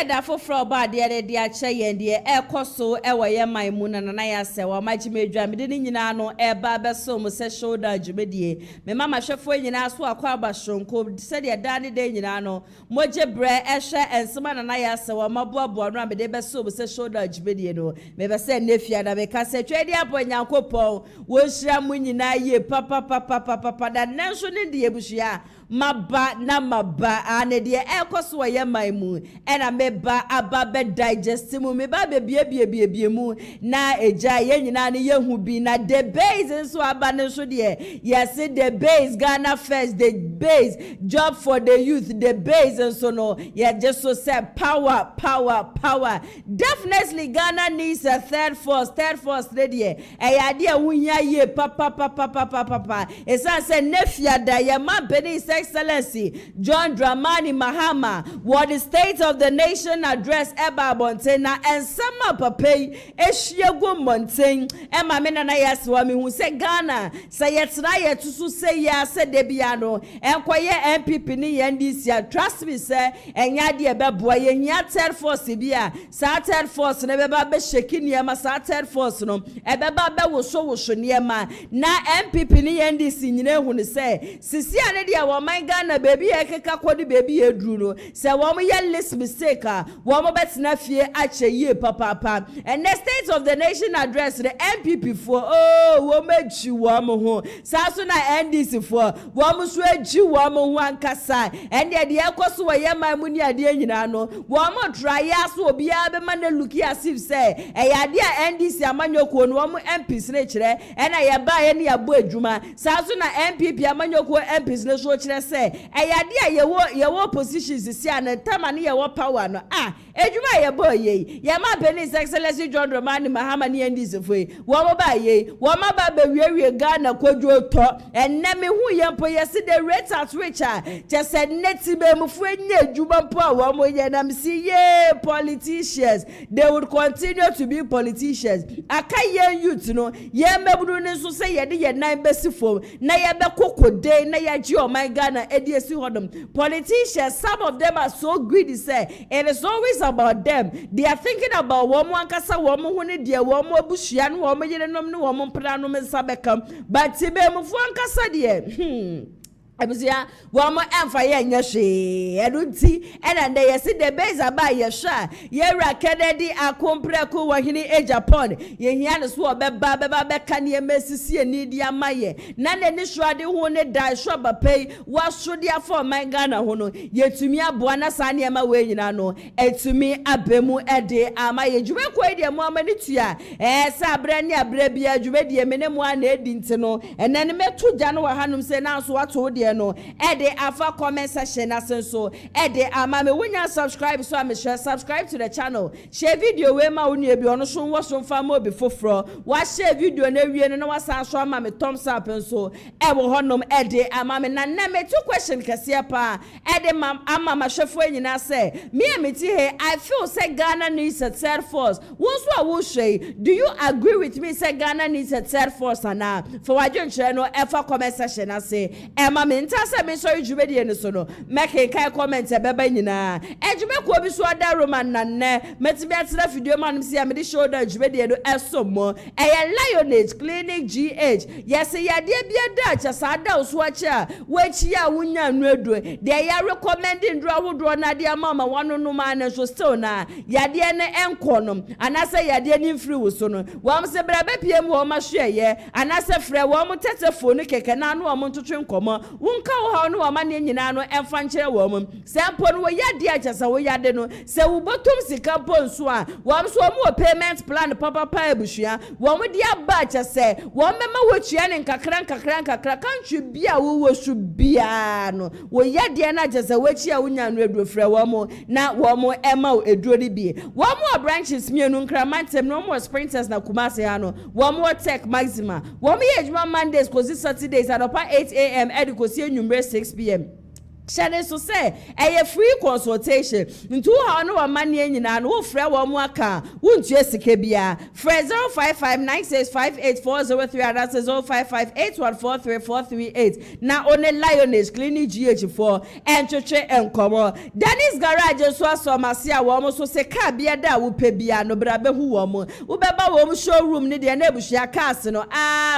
da foforo ba de ache yen de ekoso ewo ye maimu na ya se wa magimedwa me de nyina no eba beso mo se shoulder adwumedie me mama hwefo nyina so akwa abashonko se de da ne de nyina no moje bre ehwe ensema na ya se wa maboabo no me de beso mo se shoulder adwumedie no me be se nefia da be ka se twedi aponyankopon wo hira mu nyina ye papa da nanso ne de ebuhia maba na maba ane de ekoso wa ye maimu ena meba ababe digest mu meba bebie mu na eja ye nyina ne yehu bi na the base nso aba ne so de yes the base Ghana first the base job for the youth the base nso no ye just so say power definitely Ghana needs a third force ready e ya de wunya ye papa esa say nefia da ye ma beni Excellency John Dramani Mahama what the State of the Nation address eba bontena and sama papai ehyiego monten ema me na yaswa me hu se Ghana say yetra yetusu say ya se de bia no enkoye MPP ni NDC trust me say enya de beboa ye nya third force bia sa third force na beba be sheki niema sa third force no ebeba be woso niema na MPP ni NDC nyina hu ne say sisi ane dia wo Ghana baby ekeka kwodi baby edru no se wo mo ye list mistake wo mo betina fie ache ye papa and the State of the Nation address the MPP for wo meji wo mo ho sa so na NDC for wo mo so eji wo mo ho ankasa and the ekoso wo ye man mu ni ade nyina no wo mo try aso obi a be man looki as if say e ya de NDC amanyoko no wo mo MPs ne kire e na ye ba ye ne ya bo adwuma sa so na MPP amanyoko MPs ne so kire say eyade yewo positions si an time na yewo power no edwuma ye boy ye ma His Excellency John Dramani Mahama ni ndisi foi wo mo ba ye wo ma ba be wie Ghana kwadwo to enne me hu ye mpo ye se the rate at which just said neti be mu fu enya edwuma mpo a wo mo ye na msi ye politicians they would continue to be politicians aka ye youth no ye meburu ne so say ye de ye nan besifo na ye be kokode na ye ji o my Ghana ediesi hodom politicians some of them are so greedy say it is always about them they are thinking about wo mo ankasa wo mo hone de wo mo abushia no wo mo yerenom no wo mo mpra no mensabekam but tibe mu fu ankasa de Abuzia, wamo emfa ye nyehwe edunti ena nde yesi the base aba ye hwa ye rakadedi akompreku wahini Agyapong ye hia ne so obeba be ka ne mesisi ani di amaye na ne ni hwade ho ne da hwa bapai waso dia for man Ghana ho no yetumi aboa na sa ne ma we nyina no etumi abemu ede amaye djube ko ede mu amani tua sa abra ne abra bia djube de me ne mu ana edi ntino ena ne metu gya no wa hanum se na so wato no ede afa comment section asenso ede amame wunya subscribe so am share subscribe to the channel share video we ma wonu ebi ono so wo so fa mo bi foforo wa share video na wie no na wasa so amame thumbs up nso e wo honom ede amame na na me two question kase pa ede amama hwefo anyina say me ameti he I feel say Ghana needs a third force won so a wo hwei do you agree with me say Ghana needs a third force ana for wadwen hwere no e fa comment section ase amame ntasa me so djubedie ne so no make kai comment e beba nyina edjube ko bi so da roman na ne metibi atira video man si am de show da djubedie no esomo eye Lionage Clinic GH yes yade bia da cha sada so acha wachi a wunya nuedo de ya recommending dro wodo na de mama wano no man so still na yade ne enkonom anasa yade ni free wo so no wam se bra be piem wo ma hweye anasa frɛ wo mo tetefo no keke na no wo mo ntotwe nkomo wonka wo ha no wa ne nyina no emfa nkere wo mum sempo no wo yade achasa wo yade no se wo botum sika ponso a wo so mo payment plan papa ebuhua wo mo dia ba achase wo mema wo tua ne nkakra kantwe bia wo su bia no wo yade na achasa wo chia wo nya no edu frɛ wo mo na wo mo ema wo eduro di bi wo mo branches mienu nkramantem no mo sprinters na Kumasi ha no wo mo tech maxima wo mo ye ejuma Mondays kozi Saturdays at 8 a.m. edikosi enyumre 6 p.m. Shane so say a free consultation into how no money nyina no frɛ wo mu aka wontua sika bia frɛ 0559658403 and that's 0558143438 na one Lioness Clinic GH4 and twetwe enkomo Dennis Garage so asomase a wo so se ka bia da wo pɛ bia no bra behu wo mu wo beba wo showroom ni de na ebushia cars no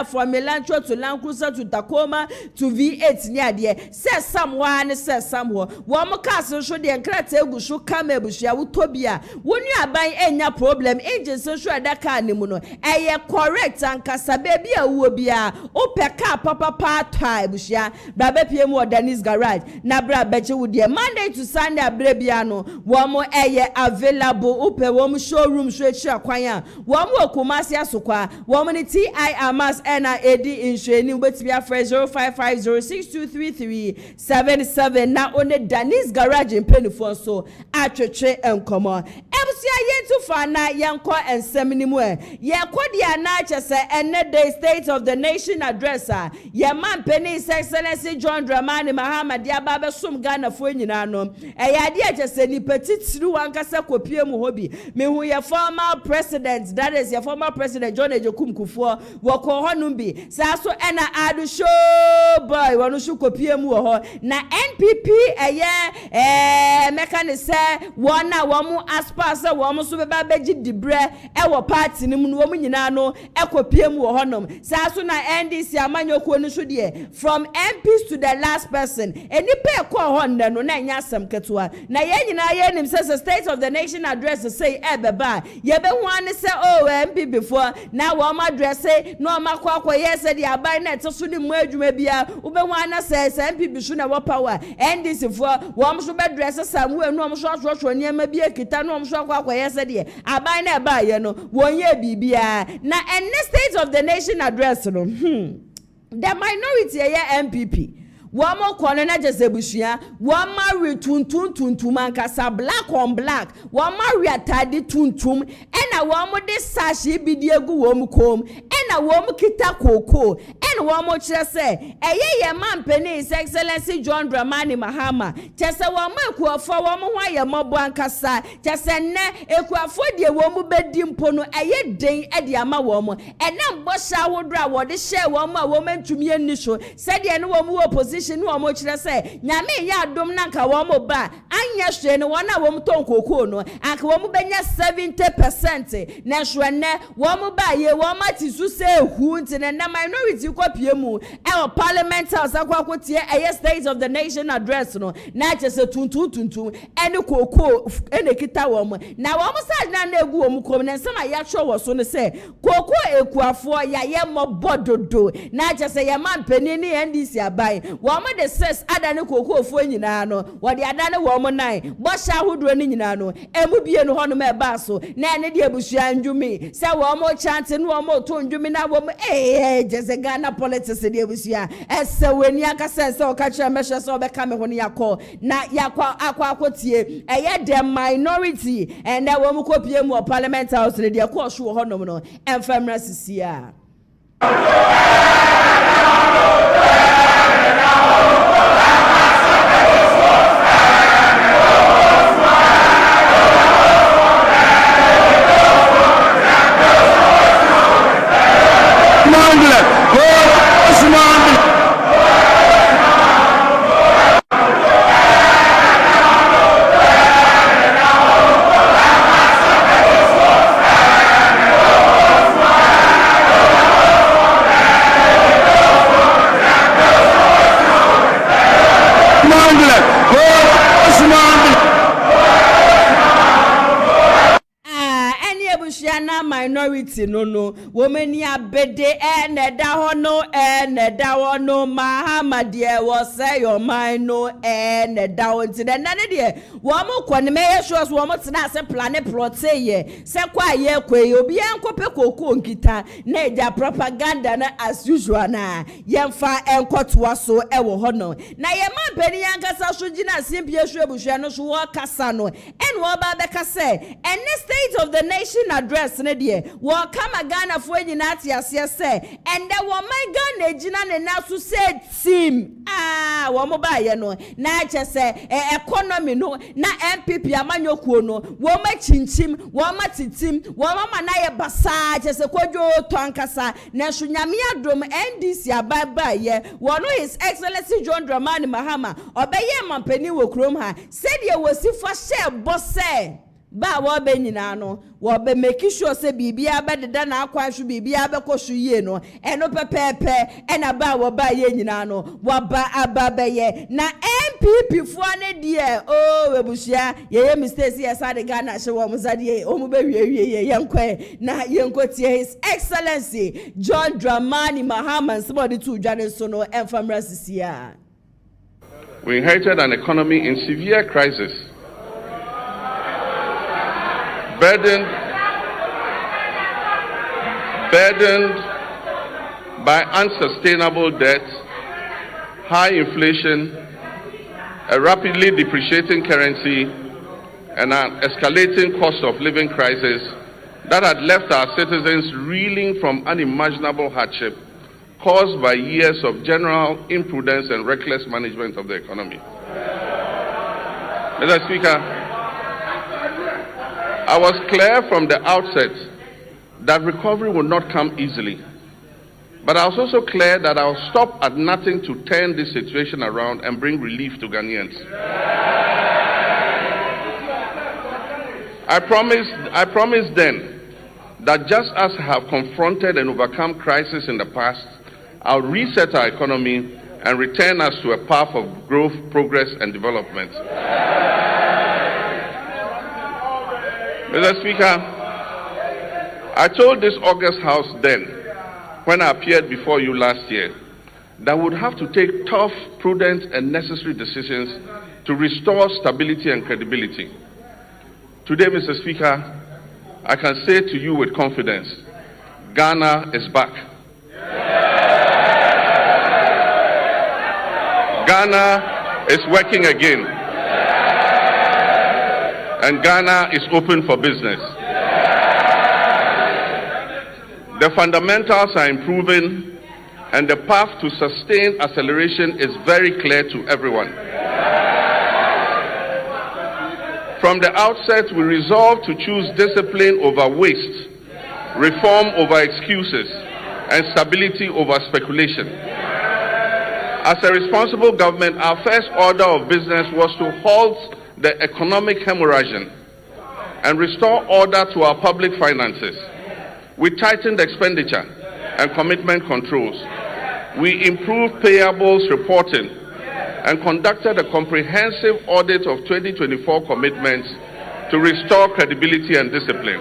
from Melantro to Land Cruiser to Tacoma to V8 ni ade se someone se somewhere wo cars so de nkrata egu so kama ebushia wo tobia wonu aban enya problem engine so da car ni mu no eye correct ankasa baby awuo bia wo pɛ car papa ta ebushia bra be pie mu Dennis Garage na bra beche wo de Monday to Sunday abra bia no wo mo eye available wo pɛ wo showroom so echi akwan a wo mo Kumasi asokwa wo mo ni TI Amas na AD insurance ubetibia fresh 0550623377 na one Dennis Garage mpenifo so atwetwe enkomo ebusia yentu fa na yenko ensem ni mu ye kodia na chese ene day state of the nation address ye man peni excellency John Dramani Mahama dia baba sum Ghana fo nyina no ya dia chese ni petitru wankasa kopie mu hobi me hu ye former president, that is your former president John Agyapong Kufuor wako honum bi sa so ena adu show boy wonu shu kopie mu ho na NPP meka ne se wona wo mu aspa se wo mu so beba beji dibre wo party ni mu no mu nyina no ekopie mu ho nom sa so na NDC amanyoko no so de from MPs to the last person eni pe ko ho nne no na nya asem ketua na ye nyina ye nim se state of the nation address say beba ye be hu an se MP before na wo ma address no ma kwa yes the aban na to so ni mu adwuma bia wo be hu an se MP bi so na wo power NDC for wo mo so be address samu enu mo so atwo niam bia kita no mo so kwa yes the aban na ba ye no won ye bibia na state of the nation address no the minority MPP Wamo kone na jesebushia wama ri tuntum ankasa black on black wama ri atade tuntum ena wamo de sashi bidi egu wom kom ena wom kita koko ena wamo kire se ye man peni his excellency John Dramani Mahama chese wamo ekuafo wamo ho ayemo bo ankasa chese ne ekuafo de wom bedi mpo no den ede ama wom ena mbosha wodra wode share wom a wom antumi ani so se de ne wom wo position no mo kire se nyame ya adom na nka wo mo ba anya hwe ne wona wo mo ton kokoo no anka wo mo benya 70% na hwe ne wo mo ba ye wo ma ti su se hu nti ne na minority kopie mu e parliament house akwakotie state of the nation address no na chese tuntum ene kokoo ene kita wo mo na wo mo sa na egu wo mo kom ne nsema ya hwe wo so ne se kokoo ekuafo ya ye mo bododo na chese ye man panini NDC abai wo mo de ses adane kokofo nyina no wo de adane wo mo nan bo sha hodro ni nyina no emu bie no hono me ba so na ene de abusua ndwumi se wo mo chante no wo mo to ndwumi na wo mo jese Ghana politics de abusua ese weni aka se o ka kire mehwe se obeka me ho ne yakọ na yakwa akwakotie the minority and wo mo kopie mu parliament house de ko so ho no no emfamra sisia minority no woman ya bede ne da hono ne da wono Mahama de was say your mind no ne da wonti de na de wo mo kone me yesho so wo mo tena se plane plot ye se kwa ye kwe obi enkope koko nkita na eja propaganda na as usual na yemfa enkotoa so e wo hono na ye man peni yankasa so gina simpie so ebuhwe no so wo kasa no en wo ba be kase any state of the nation address Congress ne de wo kama Ghana fo nyina atiase se and the woman Ghana gina ne na so say team wo mo ba ye no na che se economy no na MPP amanyokuo no wo ma chinchim wo ma titim wo ma na ye basa che se kwadwo to ankasa na so nyame adom NDC ababa ye wo no His Excellency John Dramani Mahama obeye mampani wo krom ha said ye wosi fa share bosse ba wo be nyina no wo be make sure say bibia be deda na akwan hwe bibia be koso yie no eno pepepe ena ba wo ba ye nyina no wo ba ababa ye na MPP fo ne die oh webusia ye mistakes ye sa de Ghana hye wo muzade o mu be wie yenkwe na yenkotie His Excellency John Dramani Mahama somebody to dwane so no emfamra sisia. We inherited an economy in severe crisis, burdened by unsustainable debt, high inflation, a rapidly depreciating currency, and an escalating cost of living crisis that had left our citizens reeling from unimaginable hardship caused by years of general imprudence and reckless management of the economy. Mr. Speaker, I was clear from the outset that recovery would not come easily. But I was also clear that I'll stop at nothing to turn this situation around and bring relief to Ghanaians. I promised then that just as I have confronted and overcome crisis in the past, I'll reset our economy and return us to a path of growth, progress, and development. Mr. Speaker, I told this August House then, when I appeared before you last year, that we would have to take tough, prudent, and necessary decisions to restore stability and credibility. Today, Mr. Speaker, I can say to you with confidence, Ghana is back. Ghana is working again. And Ghana is open for business. The fundamentals are improving, and the path to sustained acceleration is very clear to everyone. From the outset, we resolved to choose discipline over waste, reform over excuses, and stability over speculation. As a responsible government, our first order of business was to halt the economic hemorrhaging and restore order to our public finances. We tightened expenditure and commitment controls. We improved payables reporting and conducted a comprehensive audit of 2024 commitments to restore credibility and discipline.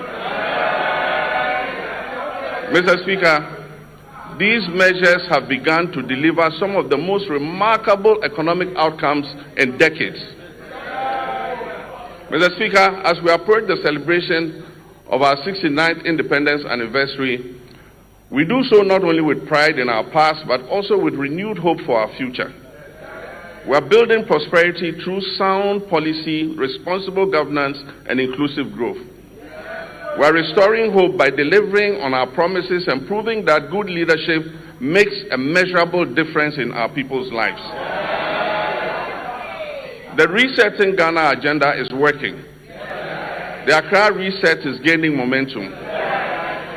Mr. Speaker, these measures have begun to deliver some of the most remarkable economic outcomes in decades. Mr. Speaker, as we approach the celebration of our 69th independence anniversary, we do so not only with pride in our past, but also with renewed hope for our future. We are building prosperity through sound policy, responsible governance, and inclusive growth. We are restoring hope by delivering on our promises and proving that good leadership makes a measurable difference in our people's lives. The Resetting Ghana agenda is working. The Accra Reset is gaining momentum.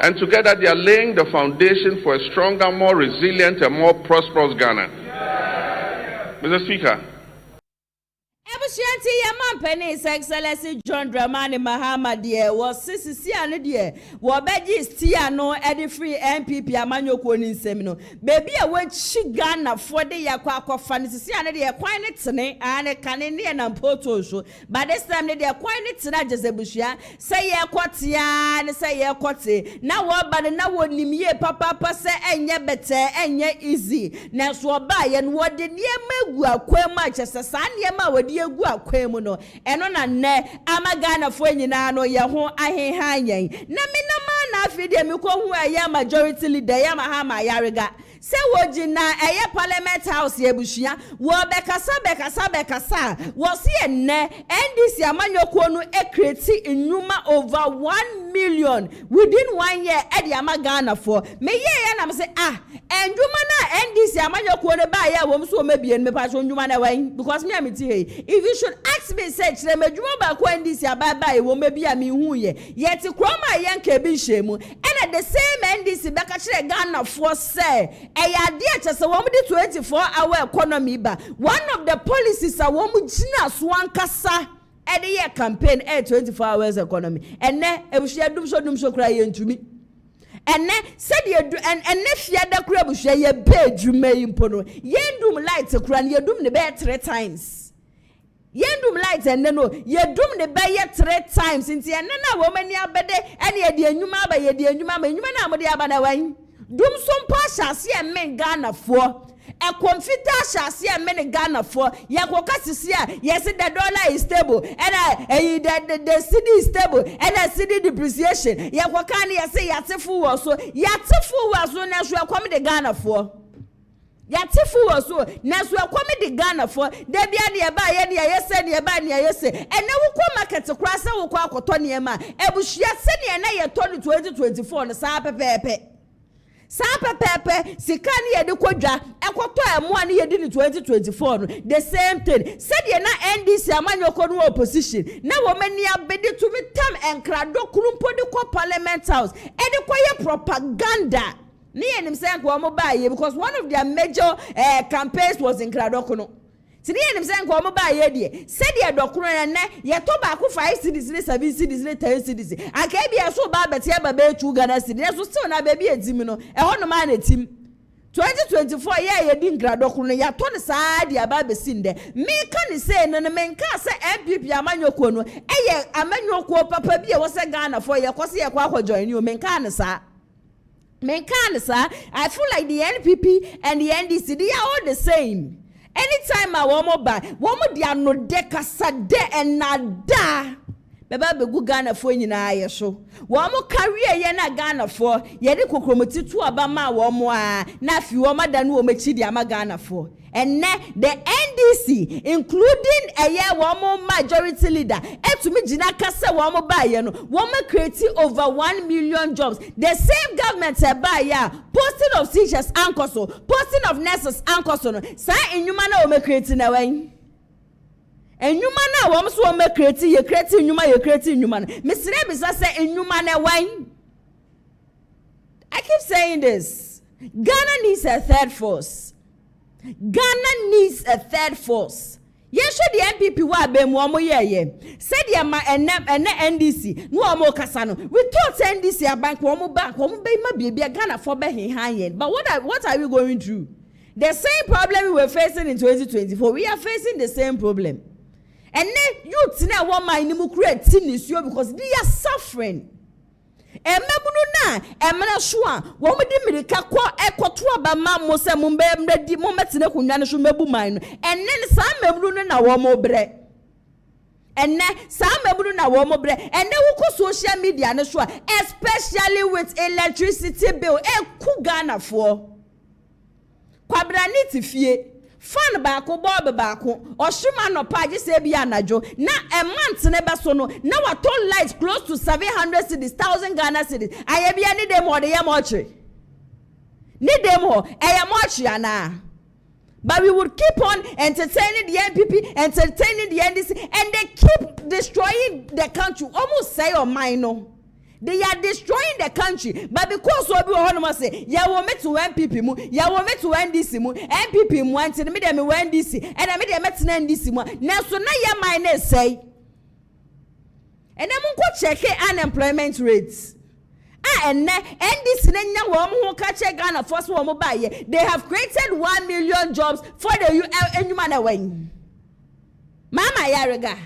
And together they are laying the foundation for a stronger, more resilient, and more prosperous Ghana. Mr. Speaker, Ebushianti Yaman His Excellency John Dramani Mahama dear was Sisi and dear Wabeji Stiano Eddie Free MPP Amanyoko in Semino. Baby, I went Shigana for the Yakwa Fantasy and they are quite and a Canadian and Porto show. By this time, they are quite just a bushia. Say Yaquatia, say Yaquati. Now what but now would Nimie Papa say and ye better and ye easy. Now swabay and what did ye megua quema just a son yama would ye go akwemuno eno na ne amagana fo nyina no ye ho ahehanyen na minama na afide mi ko hu aye majority leader ya mahama yarega Se wojina eye parliament house yebushia wo bekasa wo se enne NDC amanyoko no create nnuma over 1 million within 1 year e de amagana for me ye na me say ndwuma na NDC amanyoko no ba ye wo so mabien me pa so ndwuma na wan because me am ti hey if you should ask me say kire madwuma ba ko NDC ababa ye wo mabia me hu ye yet kroma ye nka bi nhemu and the same NDC beka kire Ghana for say eyade chese wo di 24-hour economy ba one of the policies are wo mu gina so ankasa e de ye campaign 24 hours economy enne ebuhia dum so kra ye ntumi enne said ye do enne fiada kra buhia ye be dwuma yimpo no ye ndum light kra ne ye dum ne be 3 times ye ndum light enne no ye dum ne be ye 3 times nti enne na wo mani abede ene ye de anwuma ba ye de anwuma ma anwuma na amode aba na wan dum so mpa hyase e men Ghana for a computer hyase e men Ghana for ye koka sisi a yes the dollar is stable and the cedi is stable and the cedi depreciation ye koka na yes yatefu wo so na so akwam de Ghana for yatefu wo so na so akwam de Ghana for da bia ne ba ye ne yese ne ba ne yese ene wo ko market kra se wo ko akoto ne ma ebuhia se ne na ye to 2024 no sa pepepe sika ni ye de kodwa ekoto emo ani ye di 2024 no the same thing said ye na NDC amanyoko no opposition na wo mani abedi to me tam enkrado kurumpo de ko parliament house e de ko ye propaganda ni enim say ko mo ba ye because one of their major campaigns was in Kradoko no ti ni enim say ko mo ba ye de said ye dokoro na ye to ba ko 5 cities ni 7 cities ni 10 cities aka bia so ba beti ba be 2 Ghana cities so still na ba bia edim no e ho no ma na tim 2024 ye di Kradoko no ya to ne saa dia ba be sinde me ka ni say no me nka say MPP amanyoko no ye amanyoko papa bia wo say Ghana for ye kwose ye kwa join you me nka ne saa I feel like the NPP and the NDC they are all the same. Anytime I want buy, want they are no dekasa de and nada. Beba be go Ghana for nyina ye so. Want career ye na Ghana for. Ye de kokromoti tu abama want na fi want da no mechi di ama Ghana for. And the NDC, including a year one majority leader, to me Jina Kasa wamo buy no woman creating over 1 million jobs. The same government buy posting of teachers ankoso, posting of nurses ankoso. Sa inhumana wome creating away. And humana wome so wome creating you creating human. Mr. Nebisa say inhumana wine. I keep saying this. Ghana needs a third force. Ghana needs a third force. Yes, the MPP wa be mo ye. Said ya ma NDC no mo kasano. We thought NDC a bank wo mo be ma bia Ghana for be hin. But what are we going through? The same problem we were facing in 2024. We are facing the same problem. And then youth na one mind mu create tinisuo because they are suffering. Emebunu na emena so a wo mudi mirika ko ekoto abama mo se mo be mredi mo metene kunwa ne so mebu man no enne sa mebunu na wo mo bre enne sa mebunu na wo mo bre enne wo ko social media ne so a especially with electricity bill eku Ghana for kwabra ni tifie fan baako bob baako oshima no page se bia anajo na a month ne be so no na wato light close to 700 cities 1000 Ghana cities aye bia ni dem ode ye mochi ni dem ho eye mochi ana. But we would keep on entertaining the NPP, entertaining the NDC, and they keep destroying the country. Almost say or minor. They are destroying the country, but because we want say, ya want me to MPP mu, ya want me to NDC mu, MPP mu, and me dem NDC, and I me dem NDC mu. Now so na ya minus say, and then go check unemployment rates. And NDC nenya wo mo ka check Ghana first wo mo buy. They have created 1 million jobs for the human away. Mama Yarega,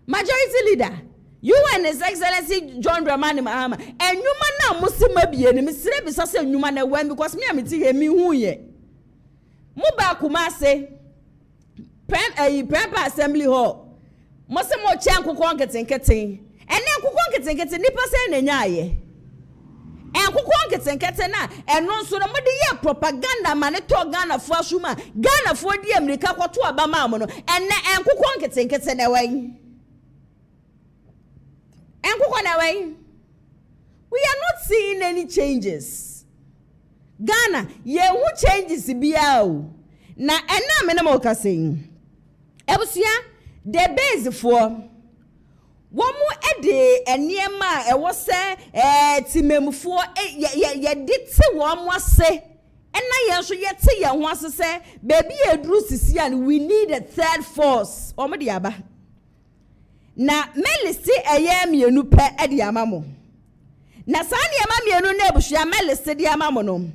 majority leader. You and His Excellency John Dramani Mahama, and you man now must be any Mr. Bissasa Numana when because me am tea me who ye. Muba Kumase Prempa Assembly Hall. Mosamo Chanko Conketing, and then Conketing, nipa say, and Kukonke nkete na eno nso no mo de ye propaganda ma ne to Ghana fo asuma Ghana fo di America kwato abama mo no enne enkokɔ nkete na wan enkokɔ na wan. We are not seeing any changes. Ghana, ye who changes biao. Na ena me na mo ka saying. Ebusia the base for womu ede eniema e wo se timemfo ye dite womu ase. Ena ye so ye te ye ho ase se baby edru sisi and we need a third force. Omo de aba. Na melisi eye mienu pe ede amamo. Na sani ama mienu na ebushia melisi de amamo no.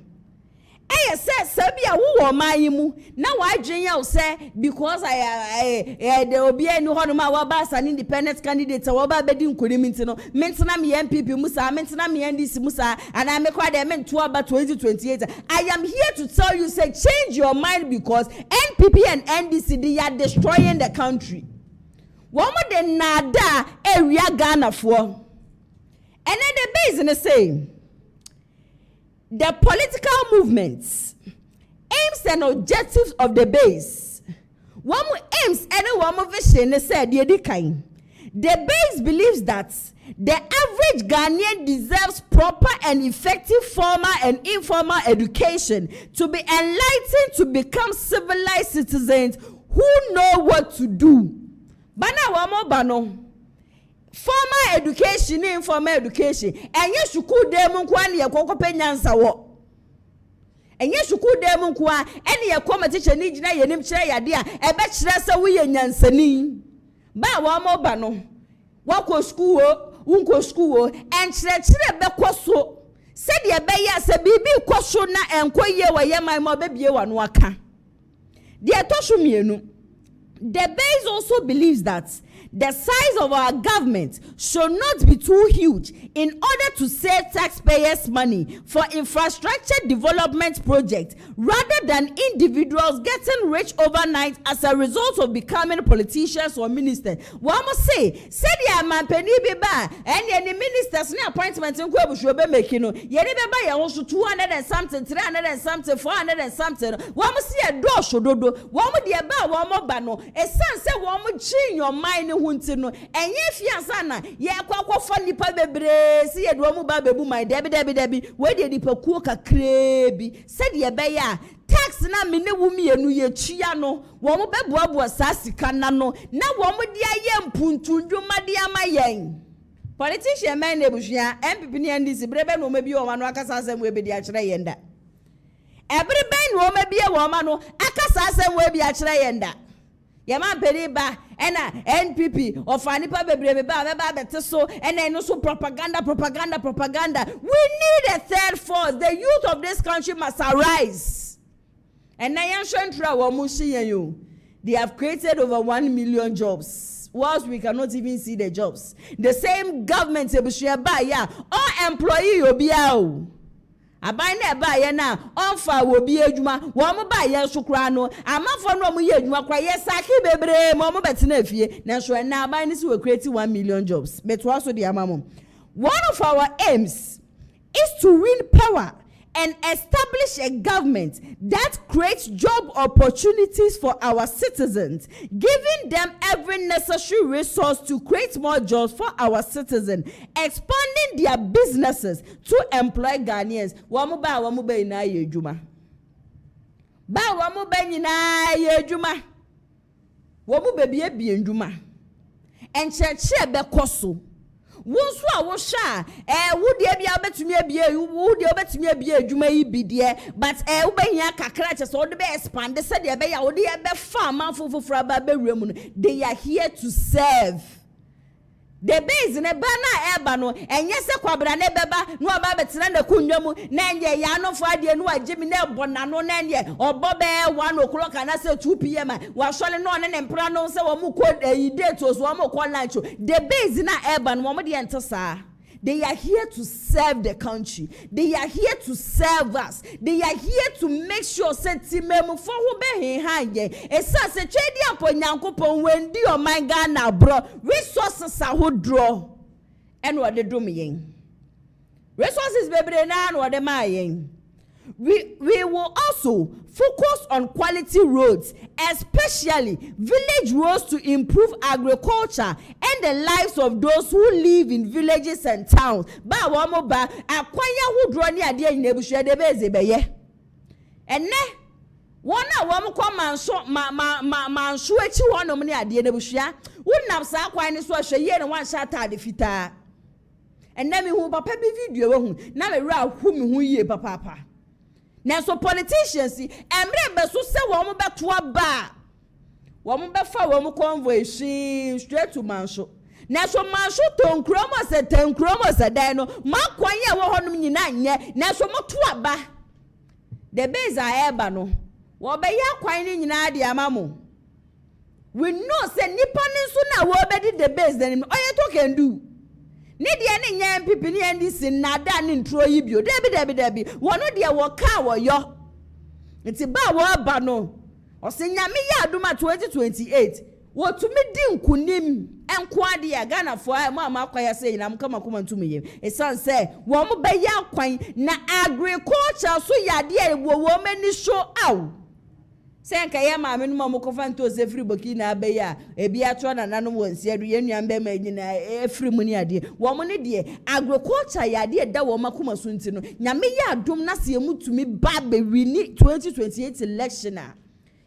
Eye se sabia wo man mu na wadwen ya wo se because the obi enu ho no ma wa ba san independent candidate wa ba bedi nkoni minti no mentena me MPP musa mentena me NDC musa ana me kwa de mento aba 2028. I am here to tell you say change your mind because NPP and NDC they are destroying the country. Wo mo de nada area Ghana for. And then the base in the same. The political movements, aims and objectives of the base. One aims and one vision said the base believes that the average Ghanaian deserves proper and effective formal and informal education to be enlightened to become civilized citizens who know what to do. Bana wamo bano. Formal education, informal education. And yes, you could demon kwani ya koko penyansa wo. And yes, you could demon kwa any ya competition need na yenim chere ya dia. Ebe chere sa we nyansani. Ba wa mo ba no. Wako school unko school and chere be kwaso. Said ye be ya se bibi kwaso na enko ye wa ye man mo be bie wa no aka. De atoshu mienu. The base also believes that the size of our government should not be too huge in order to save taxpayers' money for infrastructure development projects rather than individuals getting rich overnight as a result of becoming politicians or ministers. One must say, said ya man penny be ba and any ministers ne appointment in Kwebu be making no yeni be ba ya also 200 and something 300 and something 400 and something. One must see a door shododo one mo de ba one mo ba no e san say one mo change your mind hunti no enye fiansa na ye kwakwa nipa bebre si ye do mu ba bebu my debi we de nipa kuo kakra bi said ye be ya tax na me ne wumi enu ye tua no wo mo beboaboa sa sika na no na wo mo de aye mpuntu dwuma de amayen politician man na ebuhua MPP ne NDC brebe no mabi wo ma no akasa asem we be de a kire yenda ebrebe no mabi e wo ma no akasa asem we bi a kire yenda Yama Periba and NPP or Fanipa Beba Beteso and then also propaganda. We need a third force. The youth of this country must arise. And they have created over 1 million jobs. Whilst we cannot even see the jobs. The same government all employee will be out. Abai na ba ye na onfa wo bi adwuma wo mo ba ye so kra no amafo no mo ye adwuma kra ye saki bebre mo beti na afie na so na abai ni si we create 1 million jobs but also the amamo. One of our aims is to win power and establish a government that creates job opportunities for our citizens, giving them every necessary resource to create more jobs for our citizens, expanding their businesses to employ Ghanaians. Wamu ba ina ye juma. Ba wamu ba ina ye juma. Wamu be biye juma. And cheche be koso. Wonso a wo sha wo de bia betumi abia wo de betumi abia adwuma yi bidie but wo behia kakra che so de be expand se de be ya wo de be farm afofofra ba be wura mu no they are here to serve. The base ne ba na eba no enye se kwabra ne beba no aba betena na kunwa mu na enye ya no fo ade no agimi na ebona no na enye obo be 1 o'clock na say 2 pm wa sole no ne mpra no se wo mu ko date so wo mu ko lunch. The base na eba no wo de ente sa. They are here to serve the country. They are here to serve us. They are here to make sure sentimemu for who be hanye. Esa se twedi apo nyankopon wendi o man Ghana bro resources a ho draw. And what they do me yen. resources bebre na no de mayen. We will also focus on quality roads, especially village roads, to improve agriculture and the lives of those who live in villages and towns. Ba wamo ba akwanya hu droni ade nyebusua de beze beye. Enne wona wamo kwa manso echi wonom ne ade nebusua wonam sa akwan ne so ahwe ye ne wan sha atade fitaa. Enne me hu papa bi video wo hu na me wura hu me hu yie papa. Now, so politicians, emre beso se womu beto aba. Womu befa womu convoy straight to Manso. Now, so Manso ton kromo se ten kromo se deno. Ma kwanya wo honum nyina nye. Now, so mo to aba. The base are eba no. Wo be ya kwan ni nyina de amamo. We know se nipa ni so na wo be di the base then oye to can do. Ni de ne nyam pipi ni andi sin na da ne ntro yi bio debi wono de wo ka wo yo nti ba wo aba no o se nyame ya aduma 2028 wo tumi di nkunim enko ade ya Ghana fo a ma akwaya se nyinam kama kuma ntumi ye esan se wo mo be ya kwan na agriculture so ya de wo mani show out. Senka ya maame no mo kofa nto se free boki na abe ya ebi atro na nanom wonsi adu ye nuan be ma nyina efri mu ni ade wo mo ne de agriculture ya de da wo makoma so nti no nyame ya adom na se emutumi ba be wini 2028 election a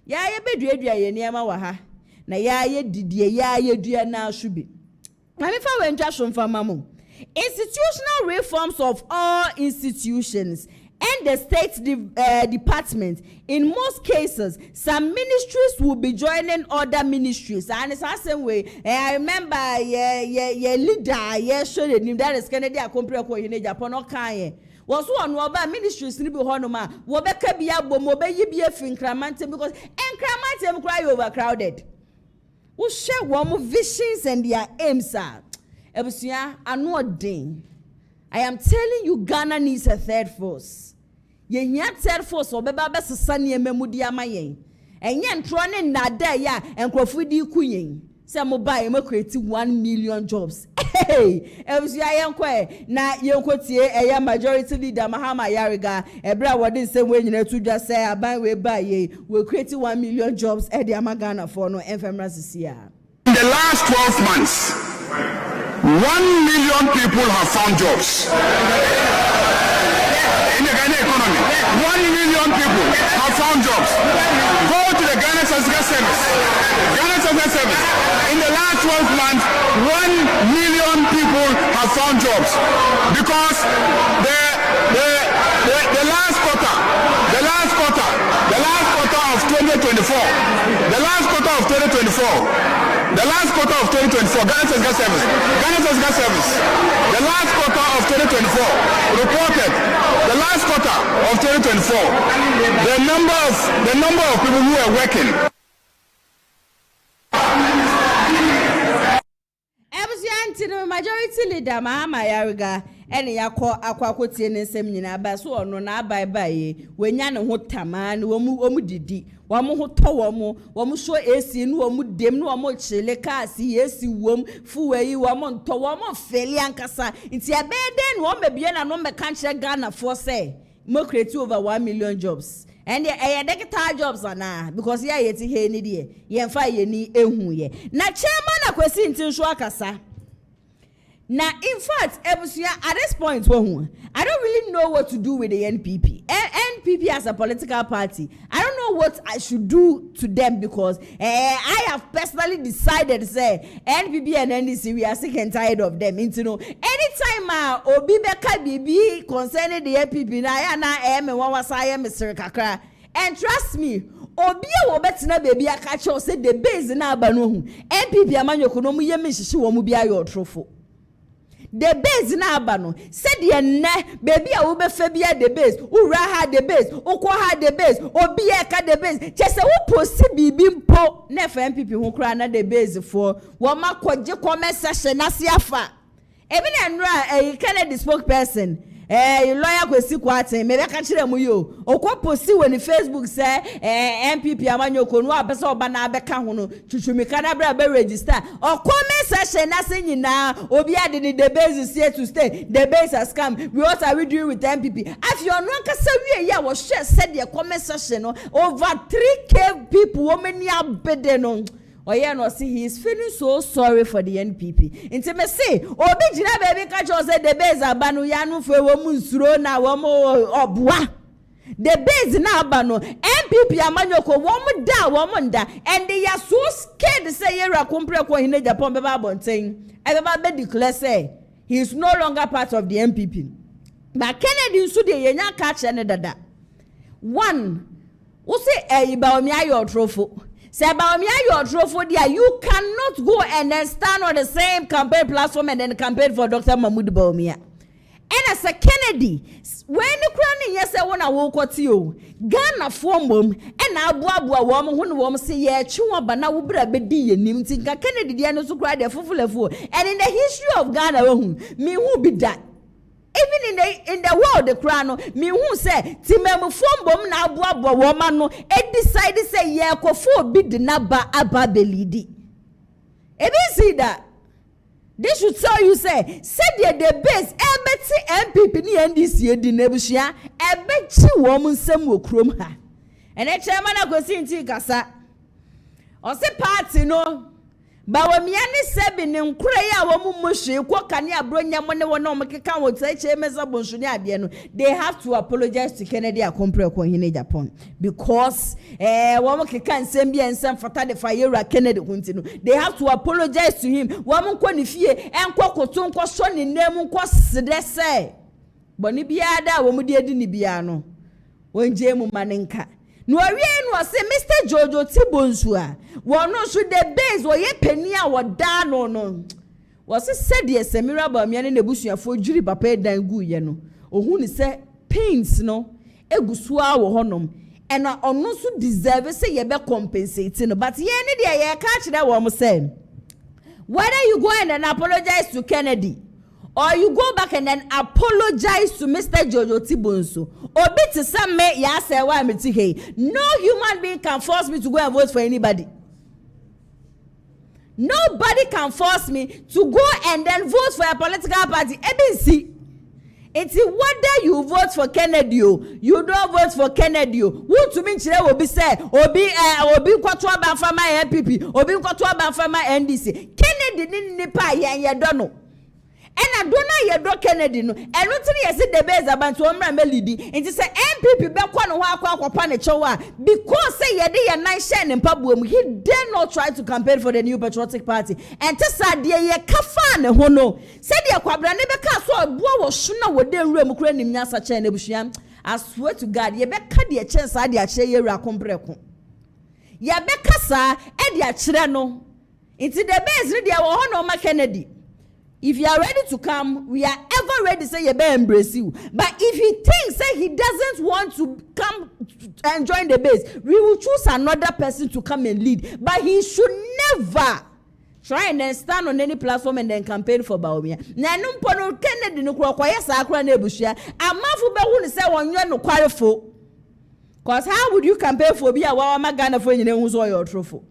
ya ye beduadua ye niam wa ha na ya ye didie ya ye dua na ashubi mame fa we ntwa shomfa mamo. Institutional reforms of all institutions and the state department. In most cases, some ministries will be joining other ministries. And it's the same way. I remember, leader, sure, that is Kennedy. I compare with you, Agyapong, okay. Was one of ministries ni be honoma. Wobeka biya bomo be yibi finkramante because enkramante cry overcrowded. We share one visions and their aims are. Ebusia anodin. I am telling you, Ghana needs a third force. Ye third force obeba be sesane ememudi amayen. Enye ntrone nada ya enkrofo di kuyen. Se mo buy mo create 1 million jobs. Hey, ebusia yenkwe na yenkotie eya majority leader Mahama Yariga ebra wodi se we nyina tudwa se aban we buy ye we create 1 million jobs e dey Ghana for no enfemra sisia. In the last 12 months, 1 million people have found jobs. In the Ghana economy, 1 million people have found jobs. Go to the Ghana Statistical Service. Ghana Statistical Service. In the last 12 months, 1 million people have found jobs because the last quarter of 2024, Ghana Statistical Service, the last quarter of 2024 reported the last quarter of 2024 the number of people who are working. The majority leader Mahama Yariga ene yakọ akwakotie ne nsem nyina ba so ono na abai wenya ne ho taman wo didi wo mo ho to wo mo so esi no wo dem no wo chile kaasi esi wom fuwe yi wo mo nto wo mo feli ankasa nti abeden wo mebie na no meka nche Ghana for say mo create over 1 million jobs. And digital jobs na because ya yeti he ni de ye mfa ye ni ehu ye na chairman Akwasi Nti nso akasa. Now, in fact, Ebusia, at this point, I don't really know what to do with the NPP. NPP as a political party, I don't know what I should do to them because I have personally decided to say NPP and NDC, we are sick and tired of them. You know, anytime Obi Beka Bibi concerning the NPP, and trust me, Obi wo betina baby aka cho say the base na aba no hu NPP amanyoko no mu ye mehihye wo mu bia yo trofo. The base na aba no said ye ne baby a wo be fa bia the base ura ha the base ukwo ha the base obi e ka the base chese wo post bibi mpo na fa MPP ho kra na the base for wo makogye comment section na se afa ebi na nra Kennedy spokesperson lawyer Akwasi Nti me be ka kire mu yo okoposi we ni Facebook say MPP amanyoko no abesa oba na abeka ho no twutwumika na bra be register comment section na se nyina obi ade ni the base is here to stay the base has come what are we doing with MPP if you no kasa wie ya wo share said the comment section no over 3k people women ya bede no Oye no see he is feeling so sorry for the NPP. Nti me say obi gina baby ka cho say the base aba no ya no fe wo mu nsuro na wo mo oboa. The base na aba no NPP amanyoko wo mu da wo mu nda and they are so scared say yera kompre ko hine Agyapong be ba bonten. E be declare say he is no longer part of the NPP. But Kennedy nso de yenya ka che ne dada. One, wo say Bawumia your trophy. Say Bawumia your trophy there, you cannot go and then stand on the same campaign platform and then campaign for Dr. Mahmoud Bawumia. And as a Kennedy, when the crown yes I wanna walk with you, Ghana form mom and Abuabua woman when woman say yeah chuma bana ubra bedi nimtinka Kennedy diano so cry there full and in the history of Ghana me who be that. Even in the world the crown me who say timem form bom na Abuabua woman no e decide say yeah kofo bi de na ba ababelidi. E be see that they should tell you say the base ebeti MPP ni NDC edi nebushia ebeti wo mu nsem wo krom ha ene chairman Akwasi Nti kasa o se party no Bawumia ni sebi ni nkure ya wo mu muhwe ko kane abronya mo ne wo na o mekeka wo tsache meza bonsu ni ade no they have to apologize to Kennedy Akompre ko hine Agyapong because wo mekeka nsem bia nsem fata de fire Kennedy Nti no they have to apologize to him wo mo nko ni fie enko koto nko so ni nem nko sede se boni bia da wo mu de edi ni bia no wonje mu manenka no awie no say Mr. Jojo Tibonsua wono so the base wo ye pani a woda no wo se said the Semira Bawumia ne nebusuafo juri papa dan gu ye no ohun ni say pains no egusu a wo honom ena ono so deserve say ye be compensate no but ye ne de ye ka kire wo mo say whether you go and then apologize to Kennedy or you go back and then apologize to Mr. Jojo Tibonso. Obi to some me ya say why me ti hey. No human being can force me to go and vote for anybody. Nobody can force me to go and then vote for a political party. ABC. It's whether you vote for Kennedy, you don't vote for Kennedy. Who to me chile will be say obi kwatwa ban for my MPP, obi kwatwa ban for my NDC. Kennedy ni nipa ye don't know. And I don't know ye do Kennedy no. And not yes the base about to omra melody. And say MPP be kwa no akwa ne chowa because say ye dey nine shine in pabuam he dare not try to campaign for the New Patriotic Party. And tesa de ye kafa ne ho no. Say de kwabra ne be ka so abuo wo so na wo de nwura mu kura nim nyasa cha ne busuam. I swear to God ye be ka de chance ade a che ye wura kompreko. Ye be kasa e de a kire no. Into the base re de wo ho no ma Kennedy. If you are ready to come, we are ever ready to say you better embrace you. But if he thinks that he doesn't want to come and join the base, we will choose another person to come and lead. But he should never try and then stand on any platform and then campaign for Bawumia. Na numpo no Kennedy no kwa sa akra na ebushia. Amafu be hu ni say wonyo no kwarefo. Cause how would you campaign for bia wa ma Ghana for nyine hu so your trophy?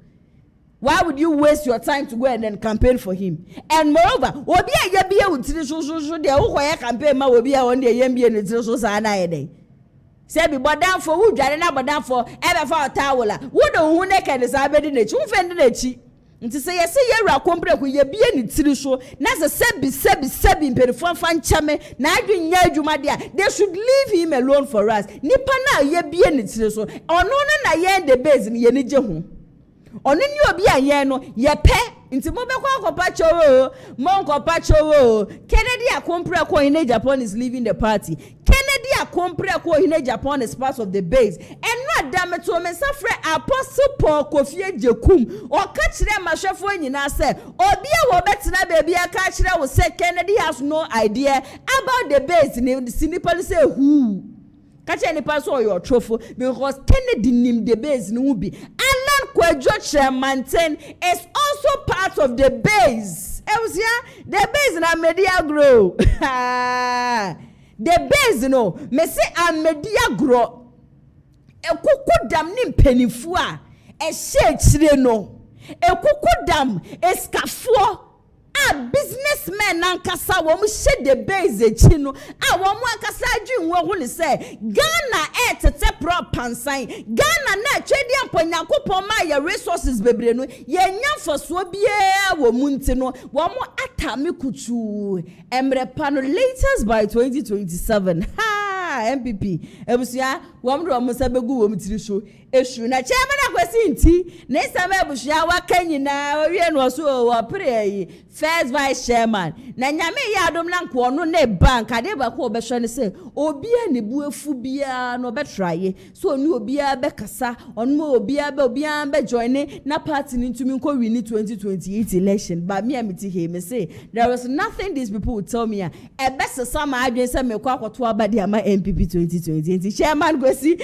Why would you waste your time to go and then campaign for him? And moreover, obi a ye bia utiri so de wo koye campaign ma obi a won de ye bia utiri so sa na ye den. Say be bodan for who dware na bodan for e be for tawula. Wo do hu ne kan sa be di na chi, hu fe di na chi. Nti say ye say ye wura kombre ko ye bia ni tiri so na se sebi perifo fa nchame na adwen nya adwuma de a they should leave him alone for us. Nipa na ye bia ni tiri so ono na ye the base ni ye ni je ho. Oni ni obi aye no ye pe nti mo be kwa akopa chowo Kennedy Akompre ko in Agyapong is leaving the party. Kennedy Akompre ko in Agyapong is part of the base. And no damn to me safre Apostle Paul Kofi Jekum o ka kire mahwefo nyina say obi a wo betina baby aka kire wo say Kennedy has no idea about the base ni sinipali say who catch any pass or your trophy because Kennedy nim the base no be Alan Kwadwo Chairman is also part of the base. The base na media grow. the base no me say amedia gro ekuku dam ni mpenifu a ehye chire no ekuku dam eskafo a businessmen nankasa wo mu hye the base echi no a wo mu akasa adwinwo ho ne say Ghana tete pro pansan Ghana na twedi amponyankopon ma ya resources bebre no ye nyamfoso bia wo mu nti no wo mu atame kutu emre pano latest by 2027 MPP ebusia wo mu do mo sabegu wo mu tiri so eshu na chairman Akwasi Nti na isama ebusia waka nyina owie no so wo pre first vice chairman na nyame ya adom na nko no na bank ade ba ko obehwe ne se obia ne buafu bia no betraye so oni obia be kasa onmo obia be join na party ni ntumi nko win 2028 election but me amiti he me say there was nothing these people would tell me e best sama adwen se me kwa akoto abade ama MPP 2020 chairman Akwasi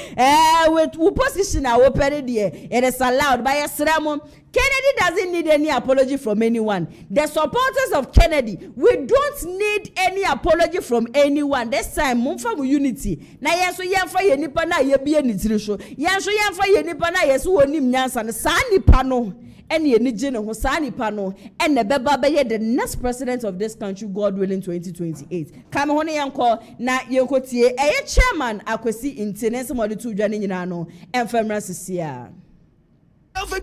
with position a open there it is allowed by Esramo. Kennedy doesn't need any apology from anyone. The supporters of Kennedy, we don't need any apology from anyone. This time, mumfa mu unity. Na yeso yemfa ye nipa na ye bie ni tirisho. Yeso yemfa ye nipa na yeso onim nyansa ne sa nipa no. Ene ni je ne ho sa nipa no. Ene beba be ye the next president of this country, God willing, 2028. Kame ho ne yanko na yenko tie. Eye chairman Akwasi Nti ne se mo de tu dwane nyina no. Enfemra sisia. Do you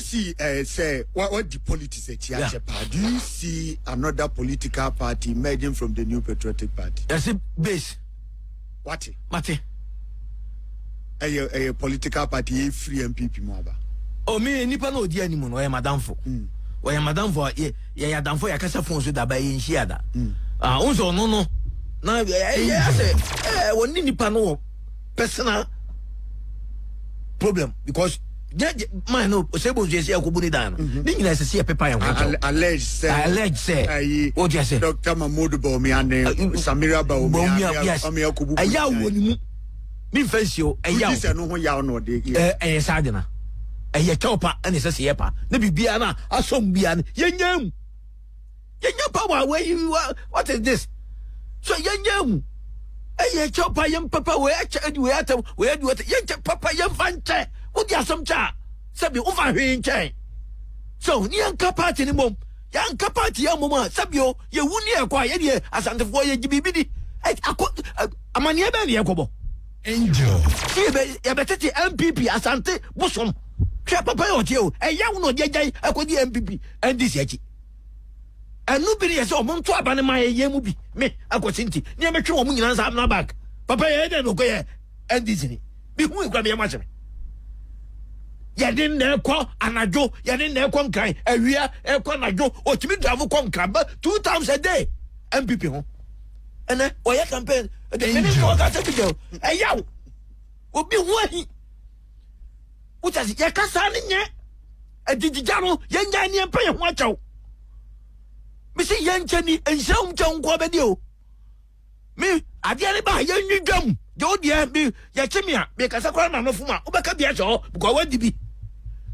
see say what the politics at Agyapong? Do you see another political party emerging from the New Patriotic Party? That's it base. What? Mate. A political party free MPP moba. Oh me nipa no di animu no madam for. O madam for ya madam for ya kasa phone so da ba yin hia da. Unso no. Na I say woni nipa no personal problem because man no sebo je say akobuni dan no ni nyina se paper ya ho alleged say what you say Dr. Mahmoud Bawumia and Samira Bawumia yes aya woni mu mi fansio aya wo se no ho ya no de sadena aya chopa ane se se yepa na bibia na asom bia na yenya power what is this so yenya eye chopa yem papa we atam we adu yen papa yem fanche wo dia som cha sabi wo fa hwe nchen so ni an kapati ni mom yan kapati ya mom sabi o ye wuni e kwa ye die asantefo ye gibibidi amani e be ne yakobo angel ye be tete MPP asante bosom hwe papa yo tie o eya wo no jejai akodi MPP ndc achi anu bi ye so mo nto abane ma ye mu bi me Akwasi Nti ni me twe wo mu nyina nsa na back papa ye de no ko ye ndc ni bi hu ikwa be ma chere ye din na ko anajo ye din na ko nkan awia e ko anajo o timi drive ko nkan ba 2 times a day MPP ho ene o ye campaign the finish for that video e yaw obi hu ahi utasi ye kasa ni nye adijija no ye nya ni empa ye ho achaw Missy Yanchani and some John Quabadio. Me, I didn't buy young new drum. Don't dear me, Yachimia, because I call my Fuma, Obacabiacho, go what be.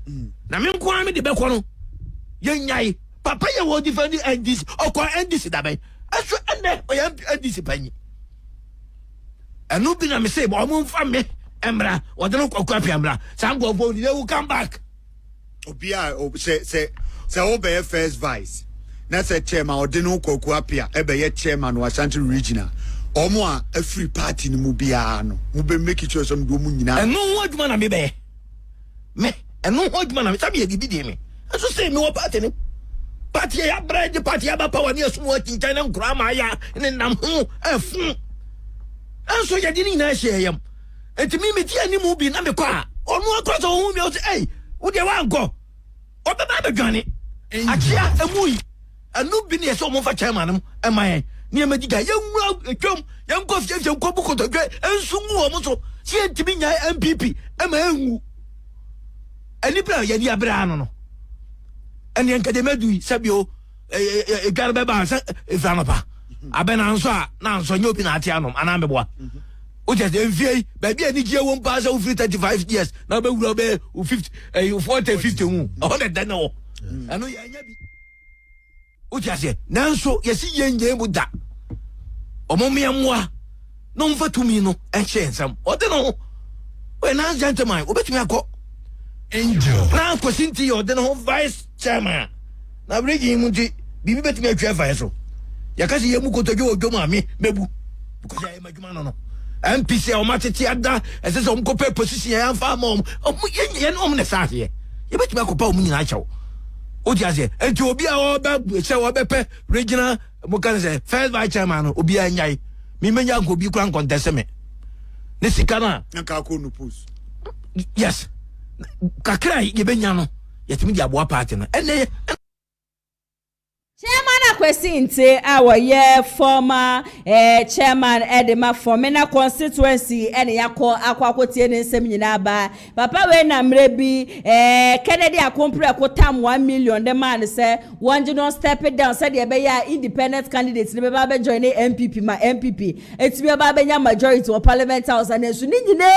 Namin Kwame the Bacono. Young Yai, Papa, you will defend the endis or quite endis that way. I should end I am anticipating. And no been a mistake, or moon from me, Embra, or the local Capiambra. Some go, they will come back. Obia, say, obey first vice. Na say chairman odino koku apia ebe ye chairman wa Ashanti regional omo a free party ni mu bia no mu be make sure some do mu nyina eno ho aduma na me be me eno ho aduma na me sabi e bibidi me so say me wo party ya bread party ya ba power ni asumo akinkan na nkura ma ya ne nam ho afun enso ya di ni na hye yam entimi me ti ani mu bi na me kwa onu akwa so hu bi o say wo de wa nko obeba be dwane achia emui anu bi ne so mo fa chairman am man ni amagiga yenwura atwam yenko fiefie ko bukoto dwe ensungu o mo so sie ntimi nya MPP ama enwu ani bra ya di abra no eni enkademadu sabio garbe ba sa ifanopa abena nso a na nso nyobi na ate anom ana meboa o just envie ba bia ni gie won pass over 35 years na be wura be 50 40 50 hu o de no anu ya nya bi Utiase, Nanso, yes, yen buda. Omomia moi. Non for to me no, and change some. What no? When I gentleman, obet me a co. Angel. Now, Akwasi Nti or the vice chairman. Now, bring him to be better me a vice. Yakasi Yamuko to you, Jomami, Mebu. Because I am a Jumano. MPC or Matitiada, as a some copper position, I am far more. Oh, yen omness here. You bet me a couple of Utiase, and to be our bepe, regional, Mokase, first vice chairman, Obia Nyai. Mimenya go be crank contest me. Nesikana, Nakakunu pus. yes. Kakra yebenya no. Yetimi dia boa party no. Ene Chairman Akwasi Nti our former chairman Edema Formina constituency ene yakọ akwakotie ne nsem nyina ba papa we na mrebi Kennedy akompre akotam 1 million the man say one do not step it down said be ya independent candidates ne be ba join MPP ma MPP etimi ba benya majority of parliament house and so ni nyina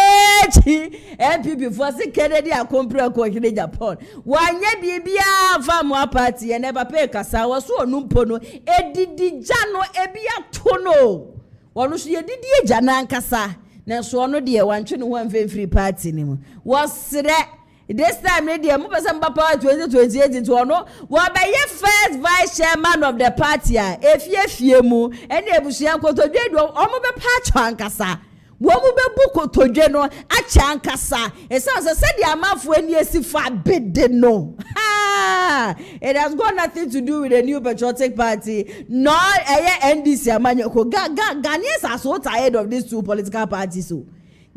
chi MPP for say Kennedy akompre akokine Japan wanye bibia fa mo party ene papa kasa so onumpo no edidi jano ebia tono wonu so yedidi jana ankasa na so ono de wantwe no wan free party ni mu wasre this time ne de mo pese mbapa 2028 into ono wo be ye first vice chairman of the party a efie mu ene ebusuan kotodwe do omo be pa ankasa womu bebu kotodwe no acha ankasa esanse se de amafo ani esifa bede no it has got nothing to do with the new patriotic party nor NDC amanyoko Ghanaians are so tired of these two political parties so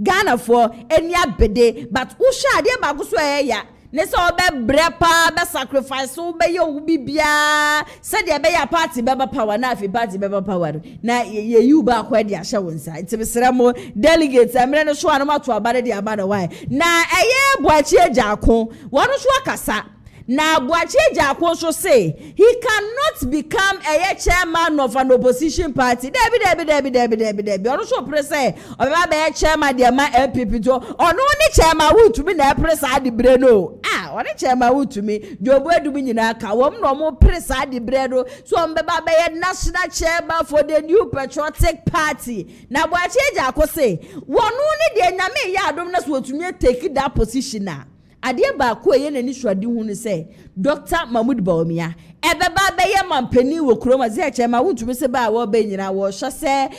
Ghana for any bede but usha de baguso ya ne so be brepa be sacrifice so be yo bibia said de be ya party be power na afi party be power na ye you ba kwa de ahye wonsa itibisira mo delegates amre no so anoma to abade de abade why na boachi Agyapong wonu so akasa na boachi Agyapong so say he cannot become a chairman of an opposition party debi onu so press say oba be chairman de ma MPP to onu ni chairman wu to me na press ade bre no oni chairman wu to me jobo edumi nyina ka wom no mo press ade bre do so on be ba be national chairman for the new patriotic party na boachi Agyapong say wonu ni de nyame ya adom na so otumi take that position na ade ba ko ye nani suade hu ne say Dr. Mahmoud Bawumia ebeba be ye mampani wo kroma ze chema wutumi se ba wo be nyina wo hye se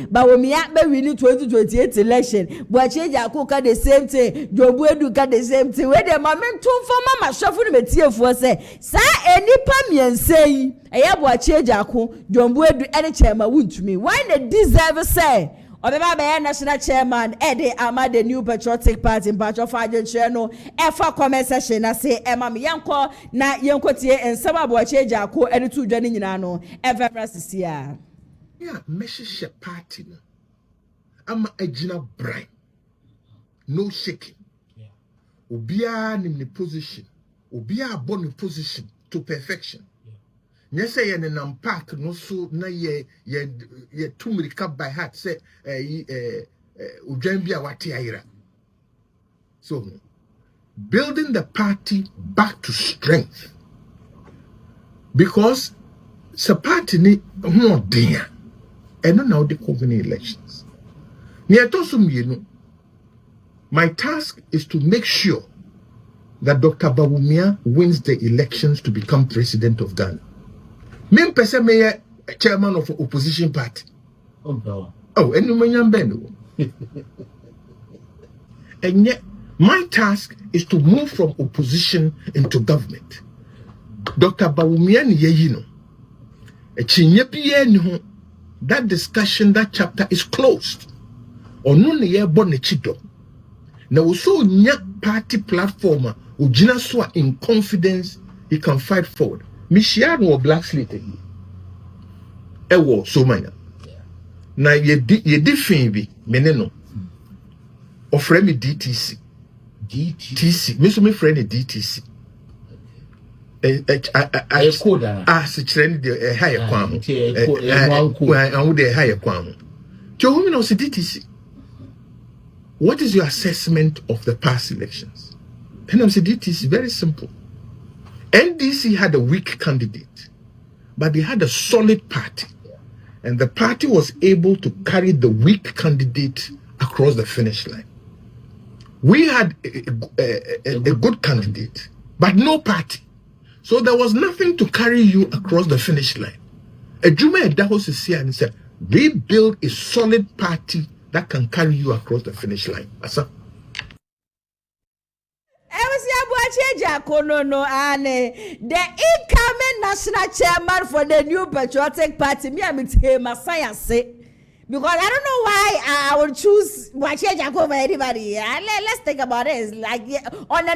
Bawumia be win 2028 election boachi Agyapong ka the same thing Jobu Edu ka the same thing we de momentum for mama shofu ne metiefuo se sa enipa miensei eye boachi Agyapong Jobu Edu ene chema wutumi why they deserve say Obeba be national chairman Ede ama the new patriotic party in Pacho Fajen no efa comment session na say ema me yanko na yanko tie ensama boachi Agyapong ene tu dwane nyina no ever sisia yeah meshe party no ama agina brian no shaking obia nim the position obia abon the position to perfection yes say in an park no so na ye tumirika by heart say udwan bia wate ayira so building the party back to strength because the party ni ho dia eno na the company elections near to sumienu my task is to make sure that Dr. Bawumia wins the elections to become president of Ghana. Me person me chairman of opposition party. Oh, and and yet my task is to move from opposition into government. Dr. Bawumia ni yeyino. That discussion, that chapter is closed. Onu ne ye bon chido. Na also nya party platform ujina so in confidence he can fight forward. Michiano or black slate ewo so manya na ye defin bi meneno ofre me DTC me so me friend DTC I code se trend the higher kwam and with the higher kwam to whom no DTC. What is your assessment of the past elections? And I'm saying DTC very simple. NDC had a weak candidate, but they had a solid party. And the party was able to carry the weak candidate across the finish line. We had a good candidate, but no party. So there was nothing to carry you across the finish line. Ejuma Edahos is here and said, rebuild a solid party that can carry you across the finish line. Asa. The incoming national chairman for the new patriotic party, me and Messiah say. Because I don't know why I would choose Wacheja over anybody. Let's think about it. It's like on the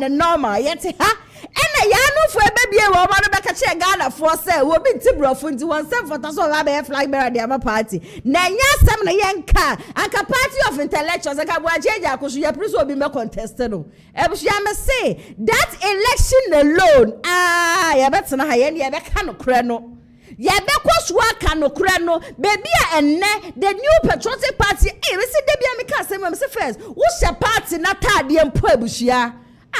normal. Yet, and a yano for a baby, a woman back a chair Ghana for sale will be Tibro to one self for Tasso flag bearer the other party. Nanya some yanka, and a party of intellectuals, like a Wacheja, because your priest will be more contested. I say that election alone, I bet some high end, yeah, that kind of crano. Yabekos waka no kura no baby enne the new patriotic party we see debia me ka say first wo she party na tade mpo abushia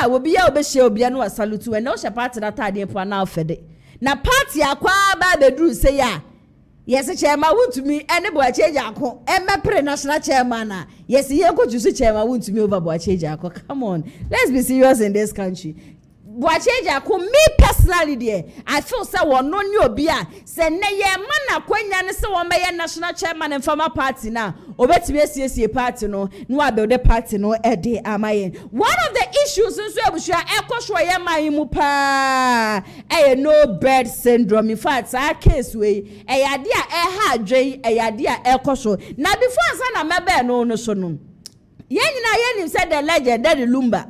wo bia obehia obia no salute we na wo she party na tade mpo na ofede na party akwa ba bedru say ya yes chairman wontumi ene bo change akọ emepre national chairman na yes ye ko jusu chairman wontumi over bo change akọ. Come on, let's be serious in this country. Me personally there, I feel so one no new bia say na ye man akwanya ne se won be national chairman and former party na obetime CSA party no abuild the party no ede amaye. One of the issues nso abusua ekosho ye man mu pa no bird syndrome. In fact our case we yade a ha adwen yade a ekosho na before say na mebe no so no ye nyina ye nim say the legend Daddy Lumba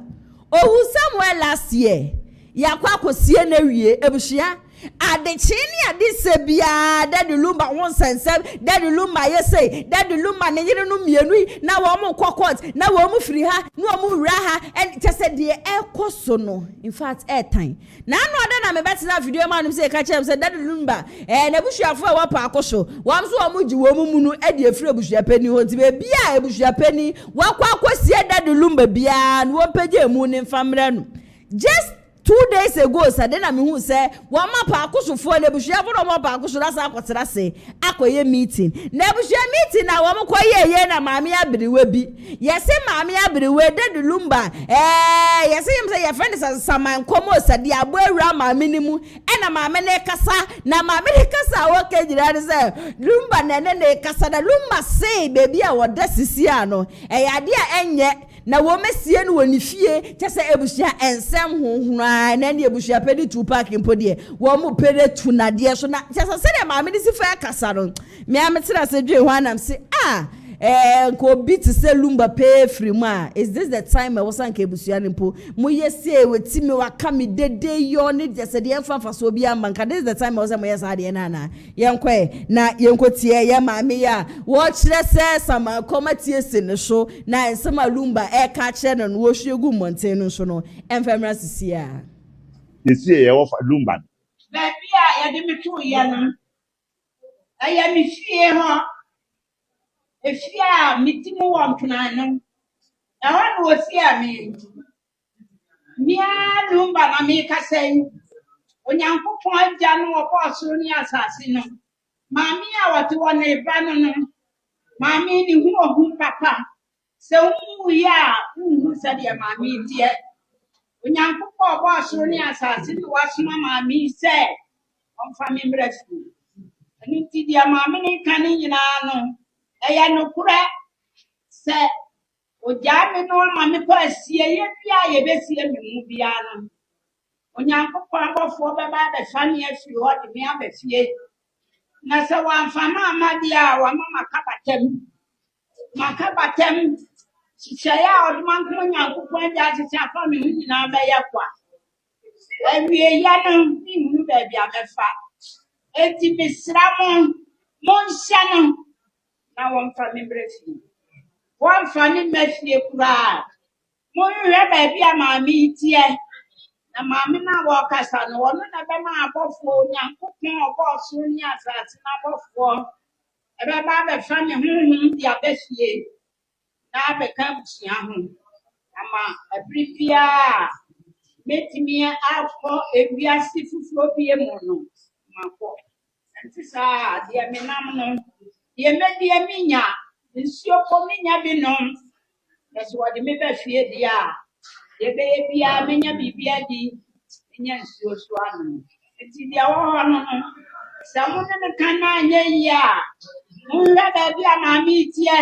somewhere last year yakwa kosie na wie ebushia adechini adise bia Daddy Lumba won sensem Daddy Lumba yesay Daddy Lumba ne yire no mienu na wo mo court na wo mo firi ha na wo mo wura ha and just said the ekoso no. In fact airtime na no ada na me betina video man say ka chem say Daddy Lumba na bushuafo a wapa akoso wam so wo mo gi wo mu no e de afiri bushua pani ho ti be bia e bushua pani wakwa akosie Daddy Lumba bia no wo page mu ne famra no. Just 2 days ago, Sadena me who say, one mapa akusufo nebushia for no mapa akusurasa akotera say, akoye meeting. Nebushia meeting na wo mkoye ye na maami abiriwe bi. Yese maami abiriwe Daddy Lumba. Yese yim say your friend is saman komo sadi abo ewura maami ni mu. E na maami ne kasa, na maami ne kasa wo kejira say, Lumba ne kasa na Lumba say baby a wo desisi ano. Yade a enye na wo mesie no woni fie tese ebushia ensem honhura na ne ebushia pedi tu park impodie wo mu pede tu na de so na tese se de maame ni sifa kasa no me ametira se dwe ho anam se ko bit se Lumba pay free ma. Is this the time I was an kebushia nimpo mo yesi weti me waka me dede yo ne tese de emfa so bia manka. This is the time I was am yesa de na yenkwe na yenkotie ye maame ya wo kire se sama komatie se ne so na ensema Lumba ka kire no wo hwegu mountain no so no emfamra sisia yesi ye wo Lumba baby ya de me tu ya na aya mi fie ho efia mitimu wa mpuna no na wan wo sia mi mia Lumba na mi kasai onyankopon agya no wo boso ni asase no maami a wate wona eba no maami ni hu ohun papa se hu ya hu se de maami die onyankopon boso ni asase no wasoma maami se onfa mi mbrafu ani ti dia maami ni kan nyina no eya no kura se oja me no maami ko asie ye bia ye besie me mu bia no onyankopon abofo beba be fane afi ho de me abafie na se wan fama amade a wa mama makabatem chichaya odman ko onyankopon ja chicha fa me nyina ba yakwa awie ya no ni mu ba bia mefa enti misramon monhya no na won fa me brefi won fa ni mafie kura mo hwe ba bia maami tie na maami na wo kasa no wono na be ma abofo nyankopon oboso ni asase na abofo ebe ba be fa me hunhun dia befie na be ka busia ho ama abribia metimi akọ ewiase fufuo bie mu no makọ nti saa de menam no de medie minya nsuo ko minya bi no eso wode me ba fie dia de be bia menya bibia di nya nsuo so anu nti dia wo ho no sa mo ne kan na anya ya mo ra ba bia ma mi tie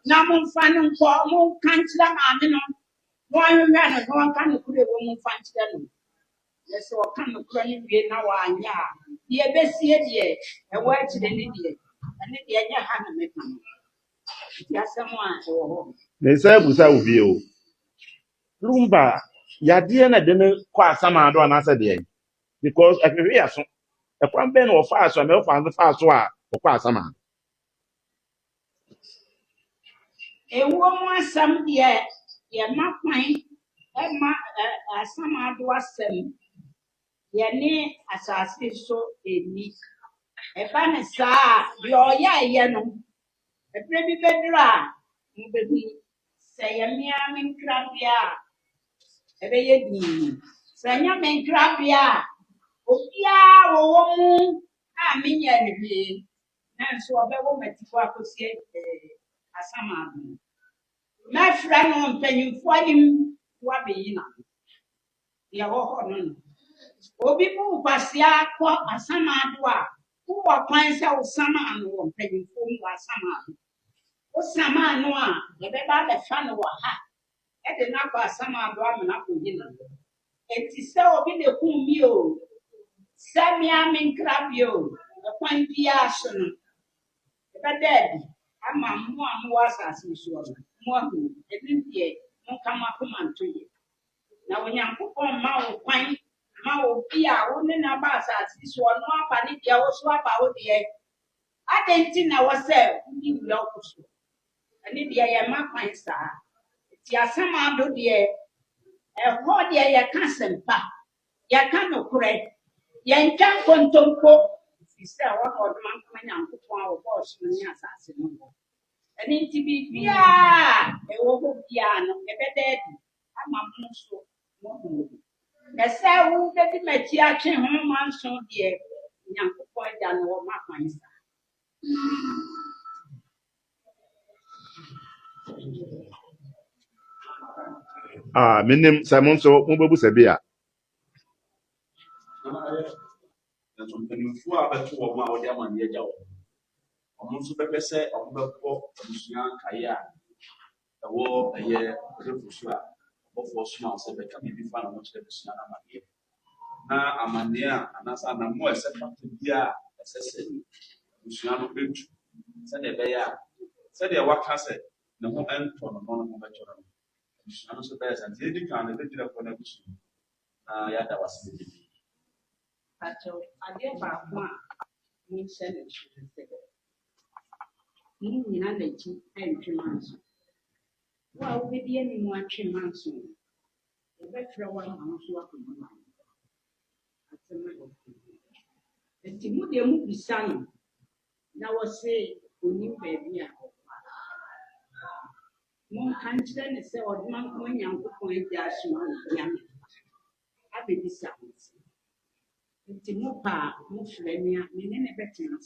na mo fa no ko mo kan kira ma me no mo anwe no no kan no kure wo mo fa kira no yes o kan no kura ni wie na wa anya ye besie die e wa kire ni die ane die nya ha na me kan ya samo a wo ne sai busa ubi o lumba ya die na de ne kwa asama do na say de because efewe ya so e kwan ben wo fa so me wo fa so a wo kwa asama ewo mo asam die ye makwan e ma asam ado asam ye ne asase so eni e ba ne saa yo ya ye no e pre bi bedra mo bebi se ye mia min krabia e be ye di se nya min krabia obia wo mu a minya ne bi na so obewo matifo akosie asam ado na fra no mpanyimfo anim wa beyi na ya wo ho no obi mu kwasia kọ asama ado a wo kwan se wo sama no wo mpanyimfo mu asama wo sama no a ye be ba be fa no wa ha e de na kwa asama ado amena ko yi na enti se obi ne ku mi o samia min krabio e kwan bia so no e be dead ama mo amu asase so no mo ahu ebibie mo kama komanto ye na onyankopon ma wo kwan ma wo bia wo ne na ba asase so no aba ne dia wo so aba wo de adenti na wo se ni wura okuso ani dia ye ma kwan sa ti asama do de ho de ye ka sempa ye ka no kure ye ntwa kontompo isi a wo ho de man kama nyankopon a wo bo so ni asase no ani ti bibia e wo ho bia no e be de ama mo so mo ho na se wo be di machi atwe ho manso de nyankopon da no wo makwan sa menim Simon so mo bebu se bia na mpanyinfo a bɛto wɔ mo a wɔde amane agya wɔ ɔmo nso bɛpɛ sɛ ɔmo bɛkɔ abusua kae a ɛwɔ ɛyɛ ɔdefo so a ɔbɔfoɔ soma wo sɛ bɛka biribi fa na ɔmokyerɛ abusua no amaneɛ na amaneɛ a anaasɛ anammo a ɛsɛ fata bi a ɛsɛ sɛ abusua no bɛtu sɛdeɛ ɛbɛyɛ a sɛdeɛ waka sɛ ne ho ɛntɔ no no ho bɛtɔrɔ no abusua no nso bɛyɛ sɛ nti ɛdi kan no ɛbɛgyina kɔ no abusua na yɛada wase bebree Acho ade ba kwa ni sele sele ni nyina na chi antwe manso wa wo bi ani mu atwe manso e be fra wa ma so akoma atema enti mu de mu bisa no na wo se oni ba bi a mo kan kire ne se odi man ko nyankopon agya so ya me abebisa nti mo pa mo frenia me ne betena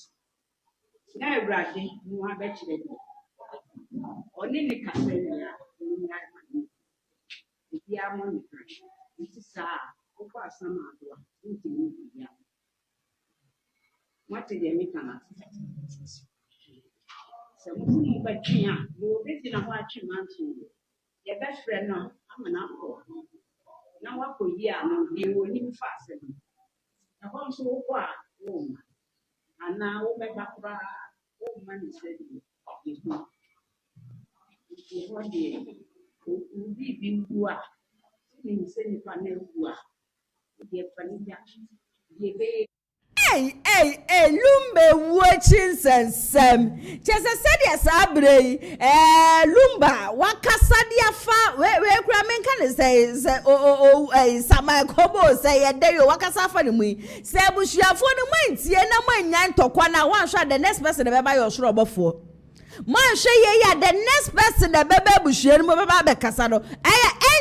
na awurade mo abekire bi oni ne kasenia ni ya mani bi amo ne crash nti saa ko kwa sama ado nti mo bi ya mate de mi kana se mo betwea mo betina ho atwe manto ye be frɛ no amana ko na wakoyi a no de woni fa asɛm na hɔ nso wokɔ a woma anaa wobɛba koraa woma ne sɛ de ɛhu nti hɔ deɛ obi bi ngu a ne nsɛ nipa na agu a deɛ fa ne gya deɛ bɛyɛ Lumbe watching sensem. Chese said yes, abre. Lumba, wakasa diafa. We kramen can say, Sama Kobo say a day, wakasa for the me. Say, Bushia for the minds, yena man tokwana one shot the next person ever by your shrub for. Man, she the next person the baby bushia, Mobaba Casado.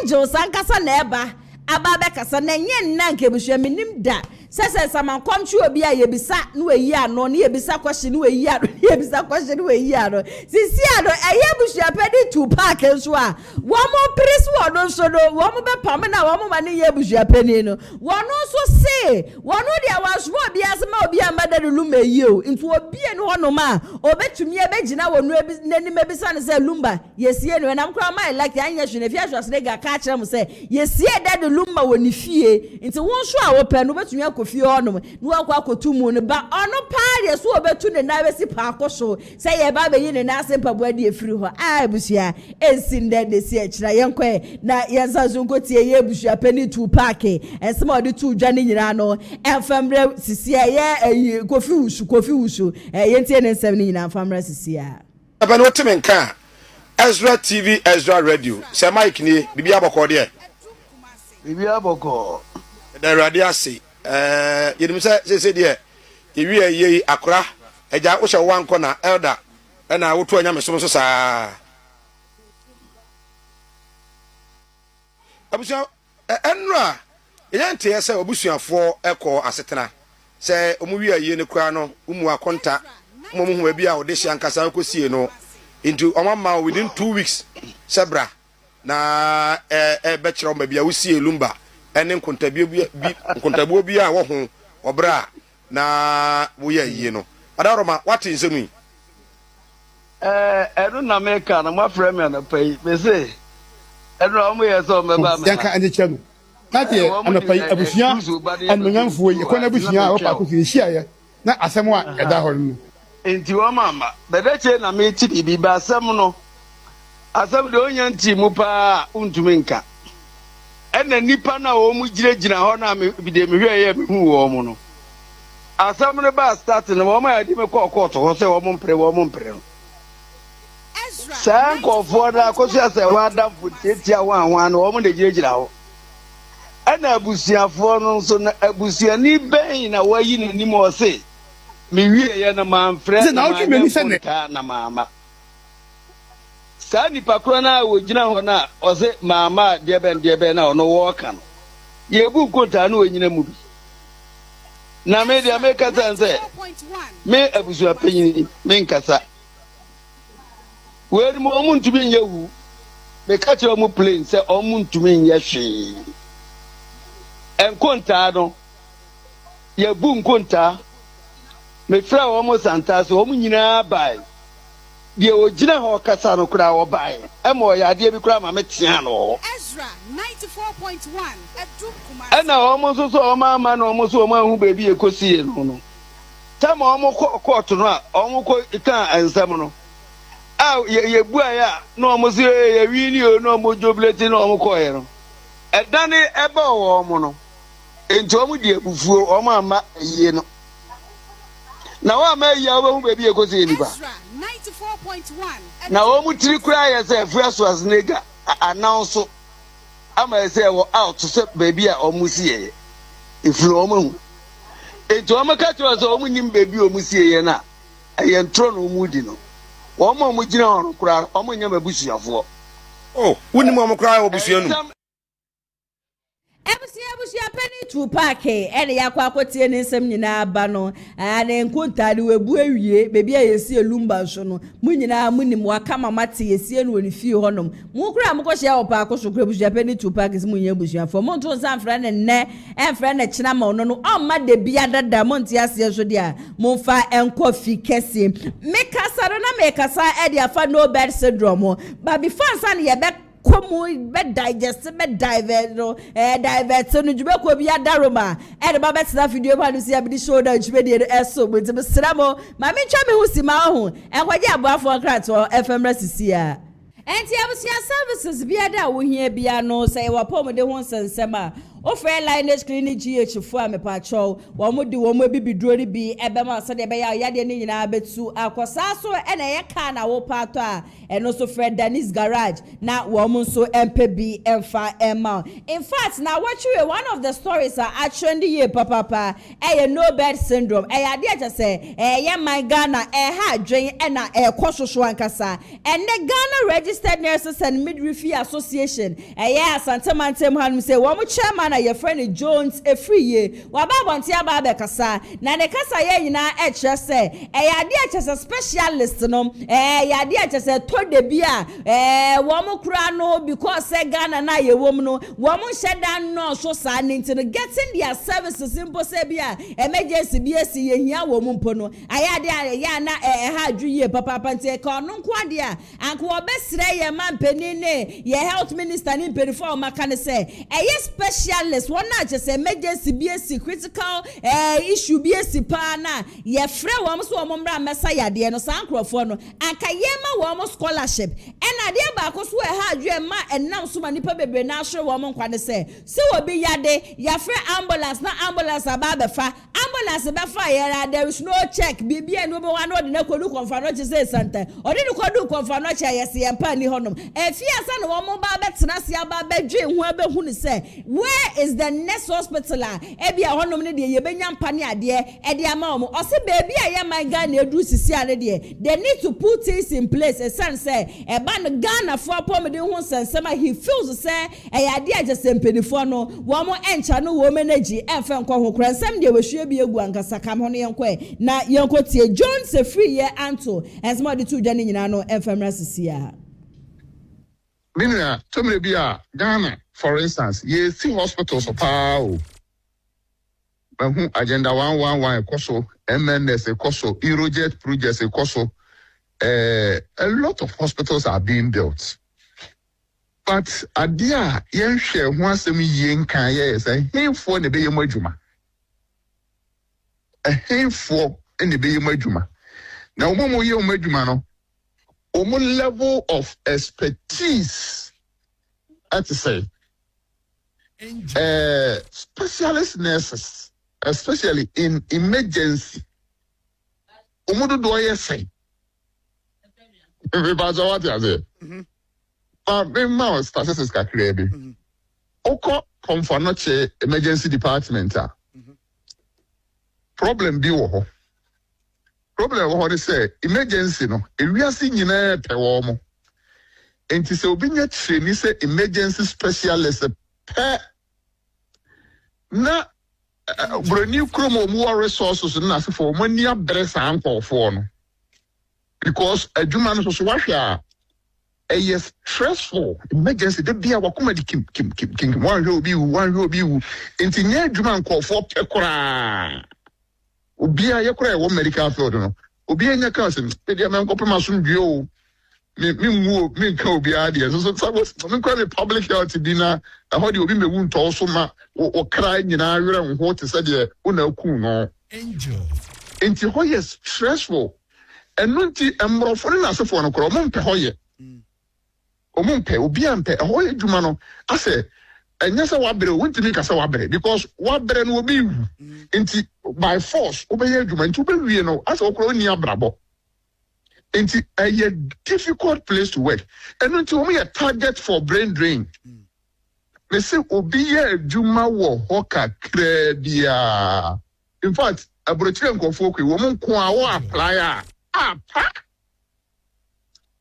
Angels and Casaneba. ababe kasa na nye nna nke busua menim da sese saman komchi obi a yebisa no eyi ano ne yebisa kwahye no eyi ano yebisa kwahye no eyi ano sisi ano eye busua pedi to park nso a wo mo pris wo no so no wo mo be pam na wo mo ma ne ye busua peni no wo no so se wo no dia waso obi asema obi amada de lumba yi o nti obi enu hono ma obetumi e begina wo no nani mebisa ne se lumba yesie no nam kra ma like anya hwe ne fie hwase ne ga ka kire mo se yesie de lumba wo ni fie nti won so a wo pe no betumi akofie hono no akwa akotu mu ne ba ono pa yeso obetu ne na besi pa akoso se ye ba be yi ne na asempa bo ade efiri ho a busua ensinde de si akira yenkwe na yenzazu nkotie ye busua pani tu park ensema ode tu dwa ne nyina no enfamre sisi ye kofi wusu yentie ne nsem ne nyina enfamre sisi a aba no temenka Ezra TV Ezra Radio se Mike ni bibi aboko de bibi aboko da radio ase yenim se de yewi ye akora eja wo hye wanko na elder na wotu anya mesom so saa abusia enra yente yese obusuafo eko asetena se omuwi aye ne kura no umu akonta momu hu bia ode hye ankasa akosie no into omama within 2 weeks sebra na be kire oma bia wosie lumba ene nkontabuo bia wo ho obra na wo ye aye no adaroma wati nsemi enu na meka na ma frame na pay me say enu amu ye so me ba me yanka anje chanu nati ana pay abusua an menyanfo ye kwana abusua wo pa ko fi hia ye na asem a eda hor no enti wo mama bedeche na me ti bibi ba asem no asem de onya nti mu pa untumi nka ena nipa na wo mu giragina ho na me bi de me hwe ye me hu wo mu no asem ne ba start no wo ma ya di me ko ho se wo mu mpre no sanko for da ko sia se wa da futetia wan no wo de giragina ho ana abusiafo no so na abusiani ben na wayi ne nim o se me wie ye na manfre na mama sani pakro na wo gina ho na o se mama de ben na ono wo ka no ye bu kota na onyina mu bi na me de ameka sanse me abusua penyin me nkasa we mo omuntu bi nyewu me ka kire mo plane se omuntu mi nye hwe enkonta no ye bu nkonta me fra wo mo santa so wo nyina bai de o gina ho kasa no kura wo bai e mo ya de bi kura ma me tia no Ezra 94.1 adum kuma na wo mo so o ma ma no mo so o ma hu ba bi ekosie no tama o mo court no a o mo ko kan ansam no ye bu aya no mo se ye wini o no mo jobleti no mo ko ye no edane ebe wo mo no enti o mo di ebufuo o ma ama ye no na wa ma ya wo hu bebi ekosi eniba 94.1 na o mu tiri kura ye se fresh was nega announce ama se wo out se bebi a o mu sie ifuru o mu enti o ma ka tro so o mu nim bebi o mu sie ye na ye ntro no mu di no wo ma mu gina on kura o mu nyama busuafo woni mo kura o busuanu Ebusia penny to park ene yakwa akotie ne nsem nyina aba no na nkontade webu awie bebi a yesi elumba so no mu nyina munim waka mama te yesi no oni fie honom mu kura mkohia opa akoso kura ebusia penny to park mu nya ebusia fo mo nto san fra ne ne enfra ne kina ma ono no omma de bia dada mo ntia se so dia mo fa enkofi kese mekasa na mekasa e dia fa no bed syndrome ba before san ye be komu be digest be divert no divert no jube ko bia daroma e de ba betna video pa no sia bi shoulder jube de eso but be sramo ma me twa me hu sima ho e kwaje aboafo krato fm rasisia enti abusia services bia da wo hia bia no say wa pom de ho nsensem a ofre lineage clinic GH fo amepacho wo mo di wo mo bibiduro ni bi ebema so de be ya yade ni nyina betu akosa so ena ye ka na wo pato a eno so Fred Dennis garage na wo mo so empe bi emfa emma. In fact na what you one of the stories are actually ye papa no bed syndrome ade aja say ye my Ghana ha dwen na kososo ankasa and the Ghana Registered Nurses and Midwifery Association Santamantam han say wo mo chairman your friend Jones efriye wa ba bonte aba be kasa na ne kasa ye nyina kire say ade aja say specialist no ade aja say to de bia wo mo kura no because say Ghana na ye wo no wo mo shedan no so sa ninti no getting their services simple say bia emergency bia si ye hia wo mo mpo no ayade ya na ha dwuye papa pante ka no nko ade a anko obesre ye mampeni ne ye health minister ni perifo o maka ne say specialist one na just emergency bia si critical issue bia si pa na ye frɛ wo mo so wo mra mesa yade no sankrofo no anka ye ma wo mo scholarship ena de ba ko so ha dwe ma enam so ma nipa bebre na ahwe wo mo nkwa ne say si wo bi yade ya frɛ ambulance na ambulance aba befa ambulance befa ye there is no check bibia no be wa no de na kodu konfa no che say center odi no kodu konfa no che yes ye mpa ni honom efia sa no wo mo ba betena se aba badwe hu abehu ni say where is the next hospital ebia honom ne de ye benya mpa ne ade e de ama wo o se baby aye my Ghana edu sisi ade de they need to put things in place a sense say e ba no Ghana for apom de hu sensema he feels say e ade aje sempenifo no wo mo encha no wo manage enfe nkɔ ho kransam de we hwe bi egu ankasa kam ho no yenkɔ na yenkɔ tie John se free ye anto ensema de tu dwane nyina no enfamra sisi a Mina to me be a Ghana for instance ye see hospitals so power agenda 111 ekoso MNS ekoso Eurojet projects ekoso a lot of hospitals are being built but adia yen hwe ho asem yen kan ye say henfo ne be yem adwuma henfo ne be yem adwuma na omo ye omo adwuma no omo level of expertise at say specialist nurses especially in emergency omo do ye say everybody what you say but my statistics ka clear be oko confirm emergency department problem bi wo ho problem wo ho say emergency no ewiase nyina pe wo mo enti se obi nya training say emergency specialist pe na brand kromo more resources na se for money address anko for no because adwuma no so wahwe a yes stressful emergency de bia wakoma di kim one obi enti nya adwuma anko for pe kora obi a yekora e wo medical field no obi anya ka se pe dia man kopema so ndwe o me ka obi a dia so me kwa public health dina how the obi mewu nto so ma o kra nyina awere ho te se de una ku no angel enti ho yes stressful enunti emrofo na asefo no kro mo mpe ho ye omumpe obi ampe ho ye dwuma no ase enya se wabere wontimi ka se wabere because wabere no obi wu enti by force obeye dwuma enti obewie no ase okro ni abrabo enti a difficult place to work enunti omo ye target for brain drain me say obi ye dwuma wo ho kakra bia in fact abrochire nkofo kwe wo mo nko a wo apply a pa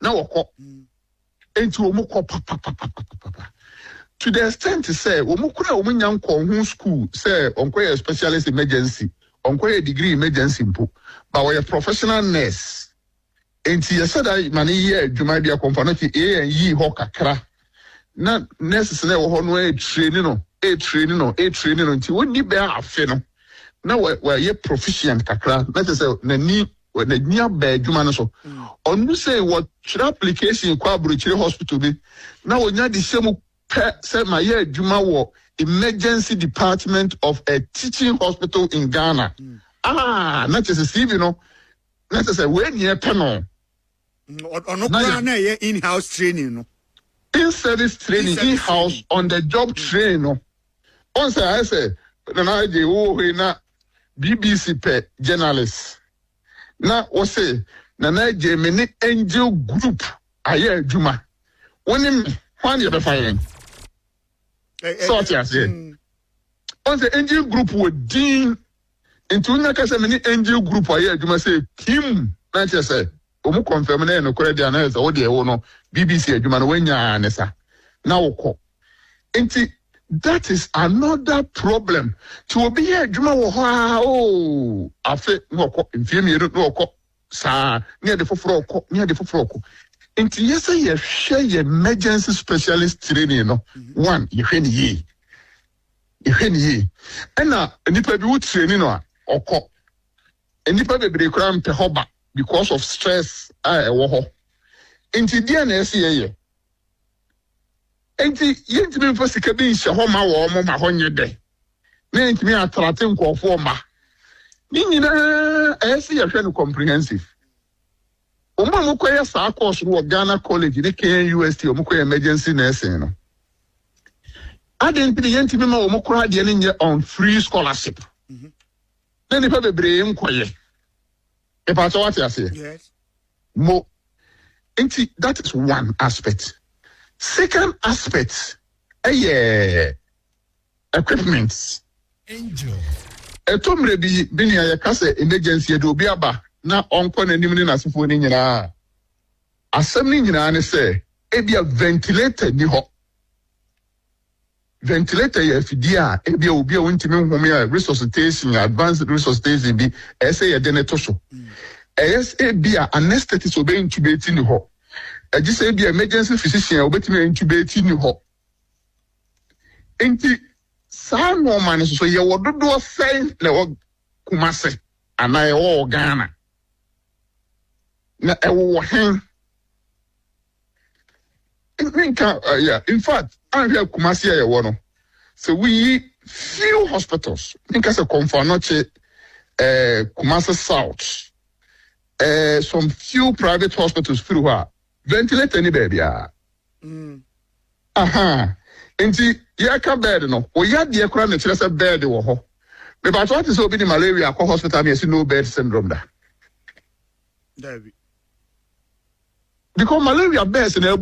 na wo ko enti wo mo ko pa to the extent to say wo mo kura wo mo nya nko ho school say onko ye specialist emergency onko ye degree emergency mpo but we professional nurse enti yesa da mane ye adwuma bia konfano ti yi ho kakra na nurses na wo ho no training no nti woni be afe no na we ye proficient kakra na say na ni aba adwuma no so onu say what application kwa Abrochire hospital bi na wonya di same say my ye adwuma wo emergency department of a teaching hospital in Ghana na say CV no na say when ye pe no na ye in-house training no in-service training in-house on the job training no On say I say na je wo na BBC pe journalist. Na o say na je me ni angel group aye adwuma. Wonim hwan ye be fire. So ti ase. On say angel group wo din into nya ka say me ni angel group aye adwuma say Kim na che say omu confirm na no kore dia na say wo de wo no BBC adwuma no wanya ne sa. Na wo ko. Enti that is another problem. To be here, Juma oh, I feel no co in film, you don't know sa near the fofroko. And yes, I share your emergency specialist training, no one, you can ye. And now, nipa be would training or co. And nipa be cram pe hoba because of stress, I wo. Into DNS. Enti yentimi mfa sika bi nhyɛ hɔ ma wɔ mo ma hɔ nye de na yentimi atrate nkɔfo ma ni nyina ɛsi yɛhwɛ no comprehensive ɔmo mo kɔyɛ saa course wɔ Ghana College ne KNUST ɔmo kɔyɛ emergency nursing no aden bi yentimi ma ɔmo kɔra de ne nye on free scholarship na nipa bebree nkɔyɛ e pa so what you say yes mo enti that is one aspect. Second aspect, equipment. Angel. Etomre bi binia ya kase emergency do bi aba na onko na nim ni nasefo ni nyina. Asem ni nyina ne se ebia ventilator ni ho. Ventilator ya fidia ebia obi a wontimi nhome a resuscitation advanced resuscitation bi ese ye de ne to so. Ebia anesthetist obe intubate ni ho. I just say be emergency physician obetime intubate ni ho. Enti saa no man so ye wododo sen na wo Kumase ana ye wo Ghana. Na e wo hen. In fact, I'm here Kumase ye wo no. So we few hospitals. Think as a Confanoche Kumase South. Some few private hospitals through her. Ventilator ni baby aha enti yaka bed no o ya de kura na kire se bed wo ho me ba to say obi ni malaria ko hospital me see no bed syndrome da David because malaria beds na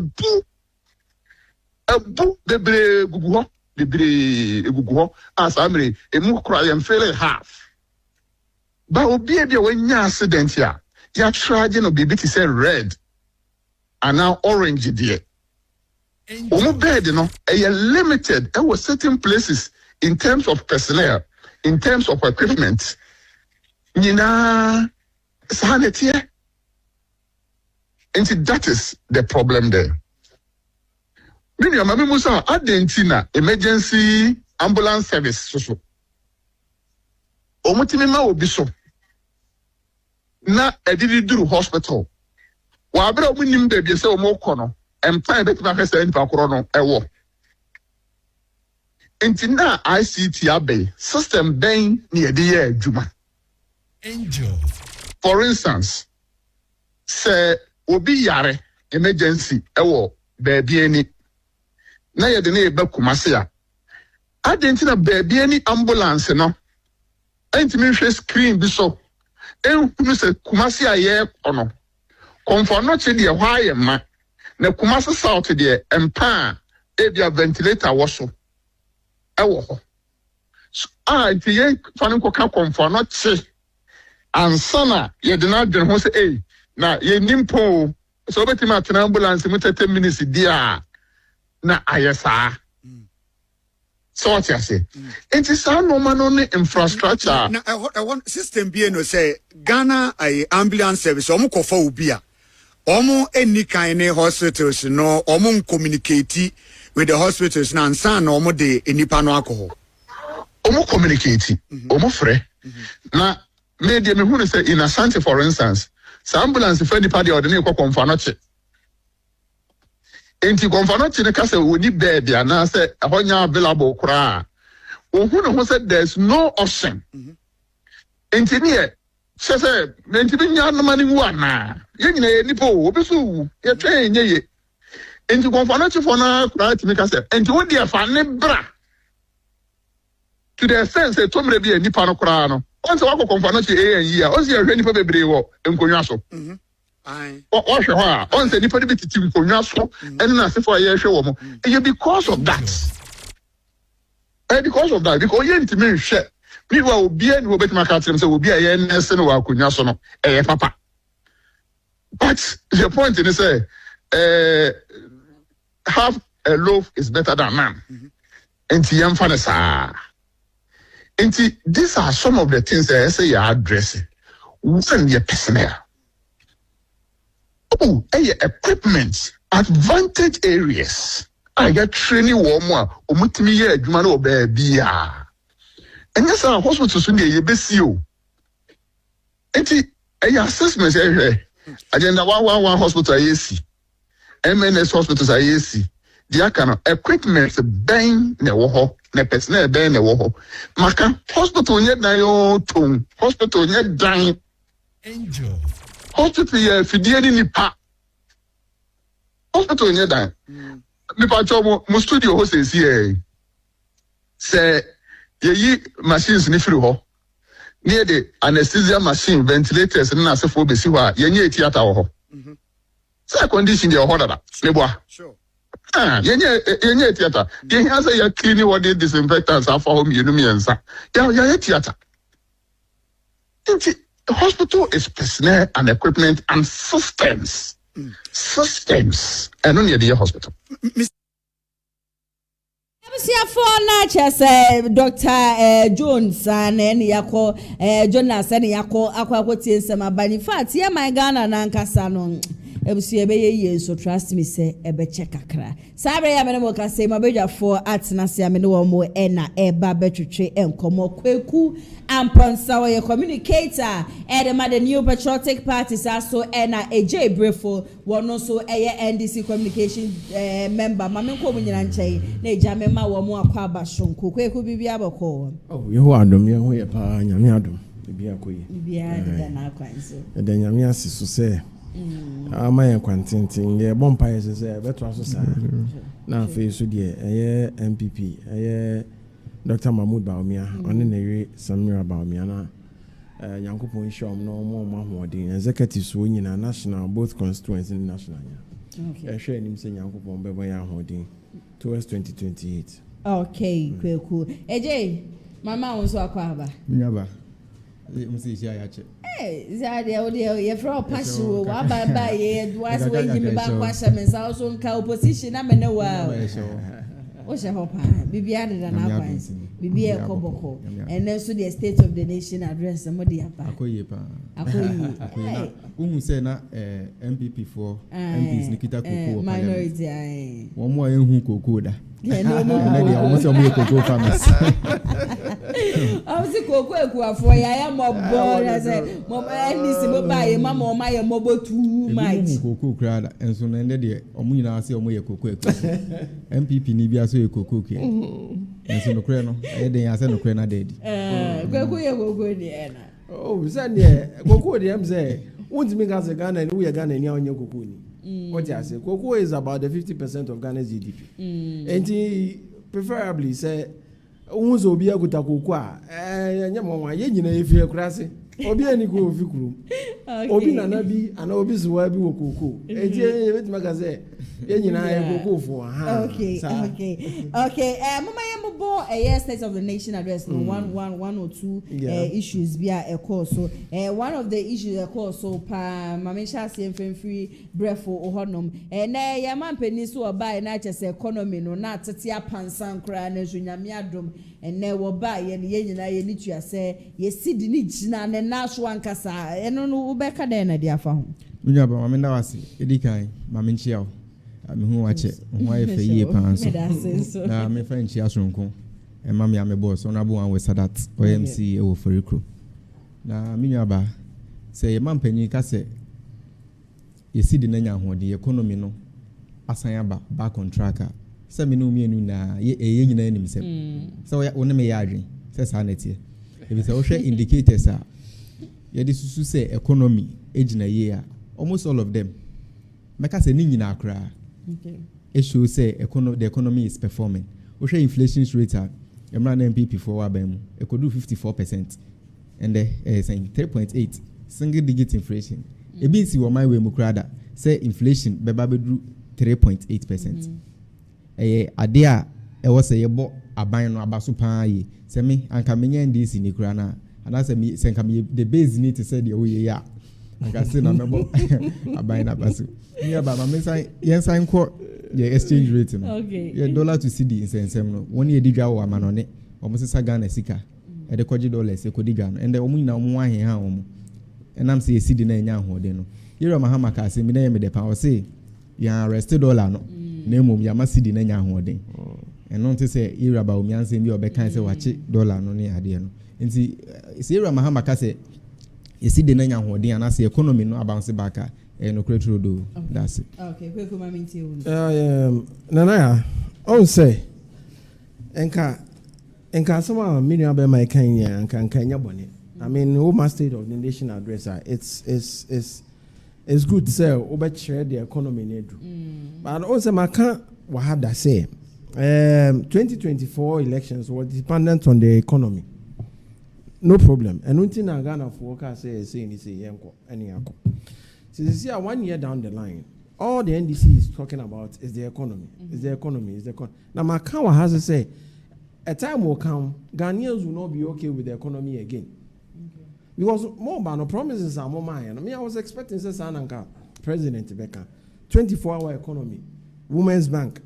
ebu bebre gugu ho as amre emu kura yem feel half ba obi e bia wanya accident ya traje no bibi ti say red and now orange there. Omo bed no limited. There were certain places in terms of personnel, in terms of equipment. Nina sanity. And that is the problem there. Many of my musa Argentina emergency ambulance service so. Omo timima obi so. Na edidi duru hospital. Wabra munim baby say o mo kono empire betima kasa npa koro no ewo enti na ICT abe system ben na ye dey adwuma angel for instance say obi yare emergency ewo baby ani na ye de na eba Kumase a adentina baby ani ambulance no enti me hwe screen bi so ehunu se Kumase aye ono Confanoche de hwaye ma na Kumase South de empa ebia ventilator wo so ewo ho nti ye fane ko ka Confanoche ansana ye de na dwen ho se na ye nimpo so betima atena ambulance mu 30 minutes dia na ayesa so what you say it is a normal infrastructure na one system bi no say Ghana ambulance service omo kofa obi a omo eni kan ne hospitals no omo communicate with the hospitals na ansa na omo de enipa no alcohol omo communicate omo frɛ na me de me hu say in Asante for instance sa ambulance for nipa de ordinary ko Confanoche enti Confanoche ne kasa woni bed ya na say ahonya available kura ohun no say there's no option enti ne say enti bi nya no mani wu ana ye nyina ye nipa o obi so wu ye twen nye ye enti Confanoche for na kura ti me kasa enti wo de afa ne bra to the sense that tomre bi nipa no kra no once wa ko konfa no che ANE a once ye hwe nipa bebre wo enkonwa so Aye. o hwe ho a once nipa de bititi enkonwa so enu na sefo ye hwe wo mo because of that because ye ntimi hwe mi wa obi ani wo betima ka tirem say obi a ye nese no wa konwa so no papa but the point is say half a loaf is better than none. Enti yemfa. Enti these are some of the things that I say you are addressing. When your personnel. Oh, equipment, advantage areas. I get training more. Omutimi ye adwuma no obaabia. And yes, our hospitals so dey besi o. Enti assessments agenda 111 hospital AC. MNS hospitals AC. Dia kana equipment ben na wo ho na personnel ben na wo ho maka hospital nye dan yo ton hospital nye dan angel hospital ye fidie ni nipa hospital nye dan me pa cho mo studio ho se ye machines ni free ho near the anesthesia machine ventilators na asefo besi ho a ye nye theater wo ho say condition dey ho dada ne boa sure yenye theater. You answer your cleaning what they disinfectants are for home, you know me answer. Yeah, theater. The hospital is personnel and equipment and systems. Systems. And only the hospital. Dr. Jones and Yako Jonas and Yako Aquaquotian Sama Bani Fat, yeah, my Ghana Nankasanon. So trust me, say ebe check akra. Sabre ya mene mo ka say mabeja for atna se amene wo mo na eba betwetwe enkomo kweku amponsa wo ye communicator the new patriotic parties also na AJ Brefo wono so NDC communication member mamenko mo nyina nchai na eja mema wo mo akwa abashonko kweku bibia bako. Oh yeho adom yeho ye pa nyame adom bibia koyi bibia de na akwanso de nyame asiso say ama ye kwantintin ye bompa ye se beto aso sa na fe so de MPP Dr. Mahmoud Bawumia oni na we Samira Bawumia na Yankopon shom no mo hoodin executive so nyina national both constituency and national okay hwe nim se Yankopon bebo ya hoodin towards 2028 okay cool AJ mama won so akwa aba nyaba msi ya yache zade odi ye from passion wa baba ye was we yimi ba kwasha mensa also nka opposition na mene wa o she hopa bibia de na akwansi bibia e koboko and then so the state of the nation address mo de apa akoye uhu se na MPP for MPs nikita koko minority ai wo mo ehun koko da no mo almost mo koko farmers I koko ekuafo ya mo bo na say mo NDC mo ba ye mama o ma ye mo bo too much koko krada enso na ende de omo nyina ase omo ye koko MPP ni bia so ye koko ke enso no kre no e den ya se no kre na dedi koko ye koko de na oh say de koko de am say won't me gas Ghana ni we Ghana ni onye koko ni what you say koko is about the 50% of Ghana's GDP and preferably say unzo obi akuta koko a nya mo ye nyina efie kurase obi ani ko ofi kuru obi nana bi ana obi zuwa bi wo koko eje wetima ka say ye nyina ye koko fo ha okay mama ye bo state of the nation address no one or two issues be a course so one of the issues a course so pa mama sha se free brefo ohonom na ye man pani so oba na che se economy no na tete apansan kra na so nyame adom na wo ba ye nyina ye nitua se ye sidi ni gina na so ankasa eno no ubeka da na dia fa ho unya ba mama na wase edikan mama nchia o me hu wache ho ayefe yie panso na me fa nchia sonko e mama ya me boss ona bo an we sadat OMC e wo forikro na me nwa ba se ye mampanyi ka se ye sidi na nya hode economy no asan aba back on track se me no mienu na ye nyina anim se se wo ne me ya adwen se sa na tie e bi se wo hwe indicators a ye di susu se economy ejina ye a almost all of them meka se ni nyina akra okay it shows say the economy is performing wo hwe inflation rate Emra na MPP for Wabemu, it could do 54%. And they saying 3.8 single digit inflation. A bit see what my way mukrada say inflation beba drew 3.8%. Idea it was a bo a buying no abasupa ye. Say me and Kamenya and this in Ukraina. And I said me send the base need to say the way ya. I can say no a buying abasu. Yeah, but my say yes I'm quote the exchange rate. Okay. Yeah, dollar to CD in Sen 1 year did our man on it. Almost a Ghana sika. At the Koji dollars, a Kodigan, and the Omina one here home. And I'm saying, CD Nanya Hodeno. You're a Mahamaka, say, me name the power say, ya arrested dollar no. Name of Yamasidi Nanya Hodin. And not to say, you're about me and saying you're back and say, watch it, dollar no near Hadiano. And see, it's here Mahamaka say, you see the Nanya Hodin, and I say, economy no bounce back. And no credit do. That's it. Okay, quick, Nana, I say, Enka sama mini abe my Kenya and Kenya bonnet. I mean, Home State of the Nation address. It's good to say over share the economy need. But also my can't what had I say. 2024 elections were dependent on the economy. No problem. And one thing I Ghana for workers say yanko any yanko. So you see 1 year down the line, all the NDC is talking about is the economy. Is the economy. Is the economy. Now my count has to say. A time will come, Ghanaians will not be okay with the economy again. Okay. Because more no promises are more mine. I mean, I was expecting Sananka, President Becca, 24-hour economy, Women's Bank,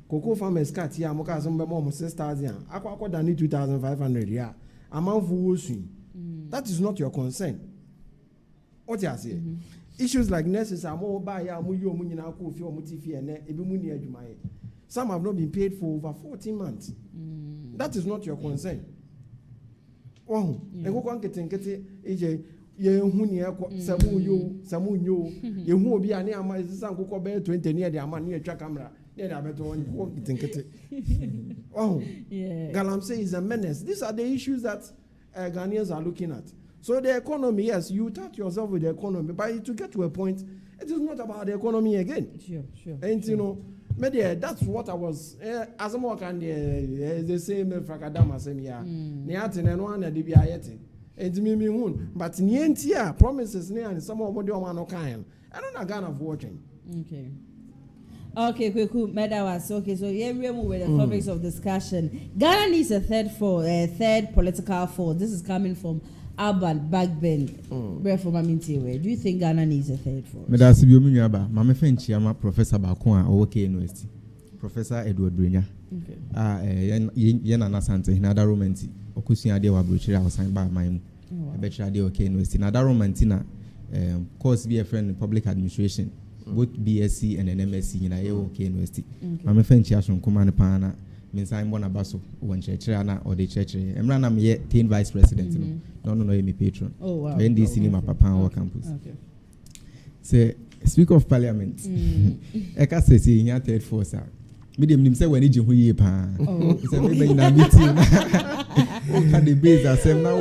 Cocoa Farmers Cat, yeah, Moka, some more 6,000, Aqua Dani 2,500, yeah, amount for that is not your concern. What you say? Issues like nurses are more by some have not been paid for over 14 months. That is not your concern. Oh, and go on getting AJ, Samu, you will be an Yama, Sanko Bear 20 near the Aman near Chacamra, then I better want to think it. Oh, yeah. Galamsey is a menace. These are the issues that Ghanaians are looking at. So the economy, yes, you touch yourself with the economy, but to get to a point, it is not about the economy again. Sure. And you know, media, that's what I was. As a more can the same Fracadama same year. Niatin and one at the Biayeti. And me moon. But Nientia promises near and some of what you want to kind. I don't know Ghana of watching. Okay, quick, Medawas. Okay, so here we move with the topics of discussion. Ghana needs a third political force. This is coming from Urban Backbend. Where from Amintiwe? Do you think Ghana needs a third force? Medasi Biomunyaba, Mama Fenchiama, Professor Bakwa, OK University, Professor Edward Brinya. Yena Nasante, Nada Romanti, Okusia de Wabuchira was signed by my Betra de OK University. Nada Romantina, course be a friend in public administration, both BSc and an MSc in OK University. Mama Fenchia from Command Pana. Means I'm one abaso one church or the church. I'm running yet 10 vice president. No, me patron. Oh wow. NDC in my papa our campus. Okay. Say Speaker of Parliament. I can say in your third force. Medium himself when he who ye pa. Oh. It's a maybe in a meeting. Can the base as now?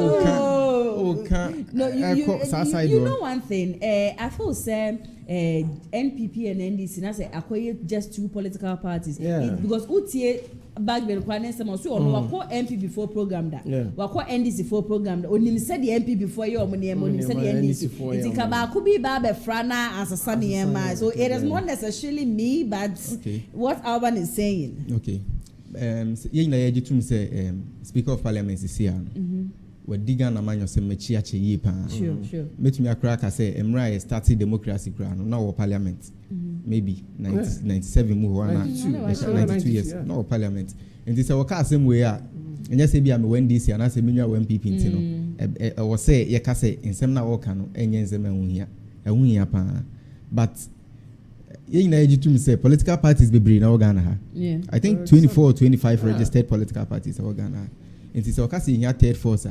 No, you know one thing. I feel say NPP and NDC. Now say acquire just two political parties. Because UTA back then kwane some so on wako MP before program that wako NDC for program that onim said the MP before you onim said the NDC it ka could be ba be frana as a sunny ema so it is not necessarily me but what Alban is saying. Okay. Ye na ye jitum say Speaker of Parliament is here. We diga na manyo se mechi ache yi pa. Sure. Metumi akra ka say emra started democracy kra no na parliament. Maybe 97 mu ho na 92 years no parliament. And this our ka same way a enya se bia me when this and say menwa MPP nti no. Was say ye ka say nsem na wo ka no enye nsem ehunhia pa. But ye na ejitum say political parties be bring na Ghana ha. I think 24 or 25 registered political parties in Ghana. And this our say here third force.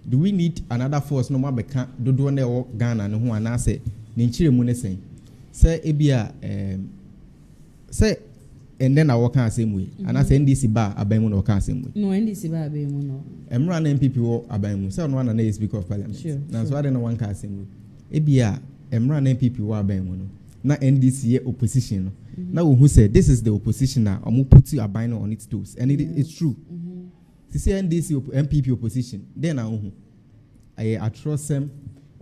Do we need another force no more beka dodo na e Ghana no ho ana say ne nchire mu ne sen say ebia say and then I work on same way and I say NDC ba aban mu no work on same way no NDC ba aban mu no emra na MPP wo aban mu say no one na Speaker of Parliament na so I don't know one can same way ebia emra na MPP wo aban mu no na NDC ye opposition no now who say this is the opposition na omo put aban on its toes and it's true. see NDC MPP opposition then na hu I trust them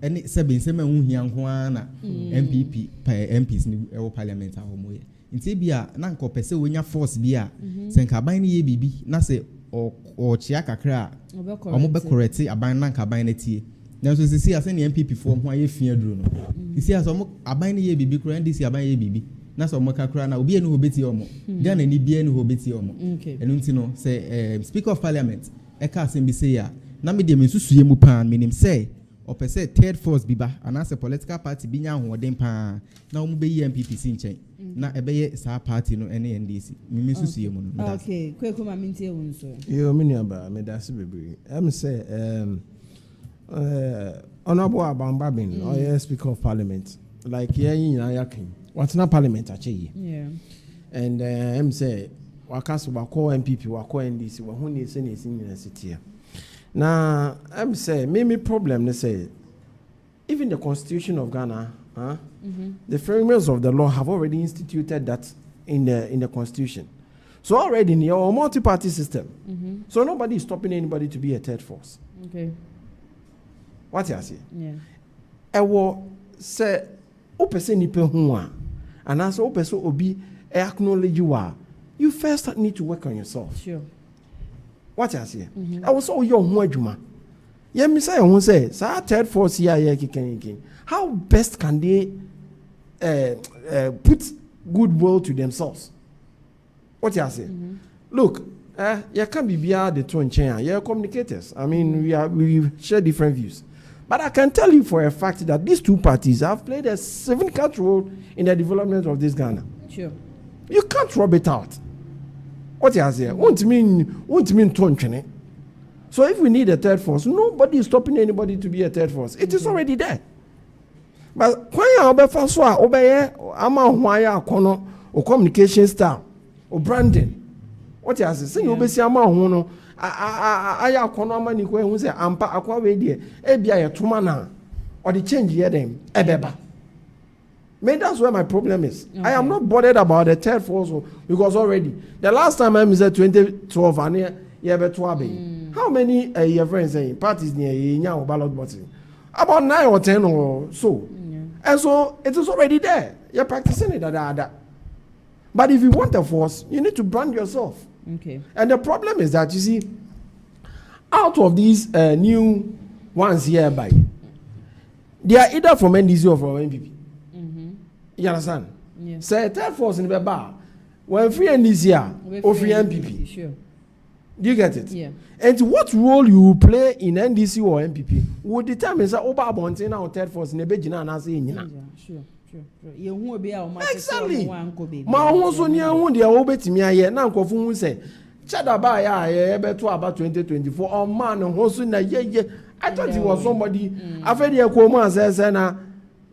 any seven hu hiankwana MPP MPs ni parliament a homo ye nti bia na nkopese wonya force bia se nkaban ni ye bibi na se o chia kakra omo be correct aban na nkaban na tie na so sisi ase ni MPP fo ho aye fia duro no sisi ase omo aban ni ye bibi kura NDC aban ye bibi na so omo kakra na obi enu hobeti omo Ghana ni bia enu hobeti omo enu nti no se speaker of parliament e ka asem bi say ya na me de me susuye mu pan minim say opese third force biba anase political party bi nya hoden pa na omo be yi MPP si nchen na ebeye sa party no ene NDC me susuye mu no okay kweku ma mintie won so yo me nua me da se bebre am say honorable Abamba bin or speaker of parliament like here in Ayakin what's not parliament actually and am say wakas wako MPP wako NDC wa hu ne se ne university na am say me problem ne say even the constitution of Ghana the framers of the law have already instituted that in the constitution. So already in your multi-party system, so nobody is stopping anybody to be a third force. Okay. What you say? Yeah. Ewo say opese nipe huwa, and as opese obi acknowledge you are. You first need to work on yourself. Sure. What you say? I was so young huwa juma. Yeah, me say who say third force here kiken. How best can they put goodwill to themselves? What you say? Look, you can't be beyond the two chain. You're communicators. I mean, we share different views. But I can tell you for a fact that these two parties have played a significant role in the development of this Ghana. Sure. You can't rub it out. What you say? Won't mean two. So if we need a third force, nobody is stopping anybody to be a third force. It is already there. But when you obey François, obey ama why kono or communication style or branding. What you say? Say you obey ama hono aya kono ama ni kwen say ampa akwa we die e bia ye tuma na or the change here them ebeba. Maybe that's where my problem is. Okay. I am not bothered about the third force because already the last time I said 2012 and how many your friends saying parties near ballot boxing? About 9 or 10 or so. And so it is already there. You're practicing it. But if you want a force, you need to brand yourself. Okay. And the problem is that, you see, out of these new ones hereby, they are either from NDC or from NPP. You understand? Yes. Say third force in the bar. When free NDC or free NPP. Sure. Do you get it? Yeah. And what role you play in NDC or NPP will determine that Oba Bonte or third force in the Bejina and I say Sure. You won't be our exactly. Ma also near one the Obetimia here now Kofu say Chadabaya beto about 2024 or man and also na ye. I thought he was somebody I've heard Koma says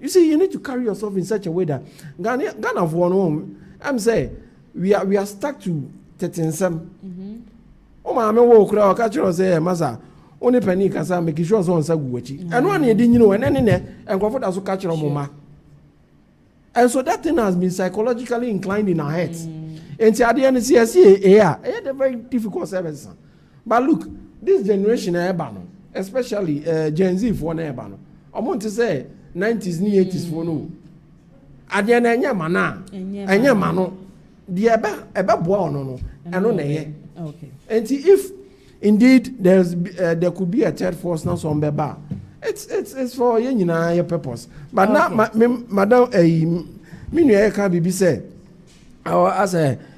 you see you need to carry yourself in such a way that Ghana of one home I'm saying we are stuck to 13 O ma me wo kura o ka chiro say masa oni pani kasa make sure so onsa guwachi eno an edi nyino ene ne enkofo da so ka chiro mo ma and so that thing has been psychologically inclined in our heads enti ade ene CSA a very difficult service but look this generation eba no especially Gen Z for na eba no omo nti say 90s ni 80s for no ade na enya mana enya mano de eba boa ono no eno na ye. Okay. And if indeed there could be a third force now some beba, it's for your purpose. But now, Madam, me can be said, as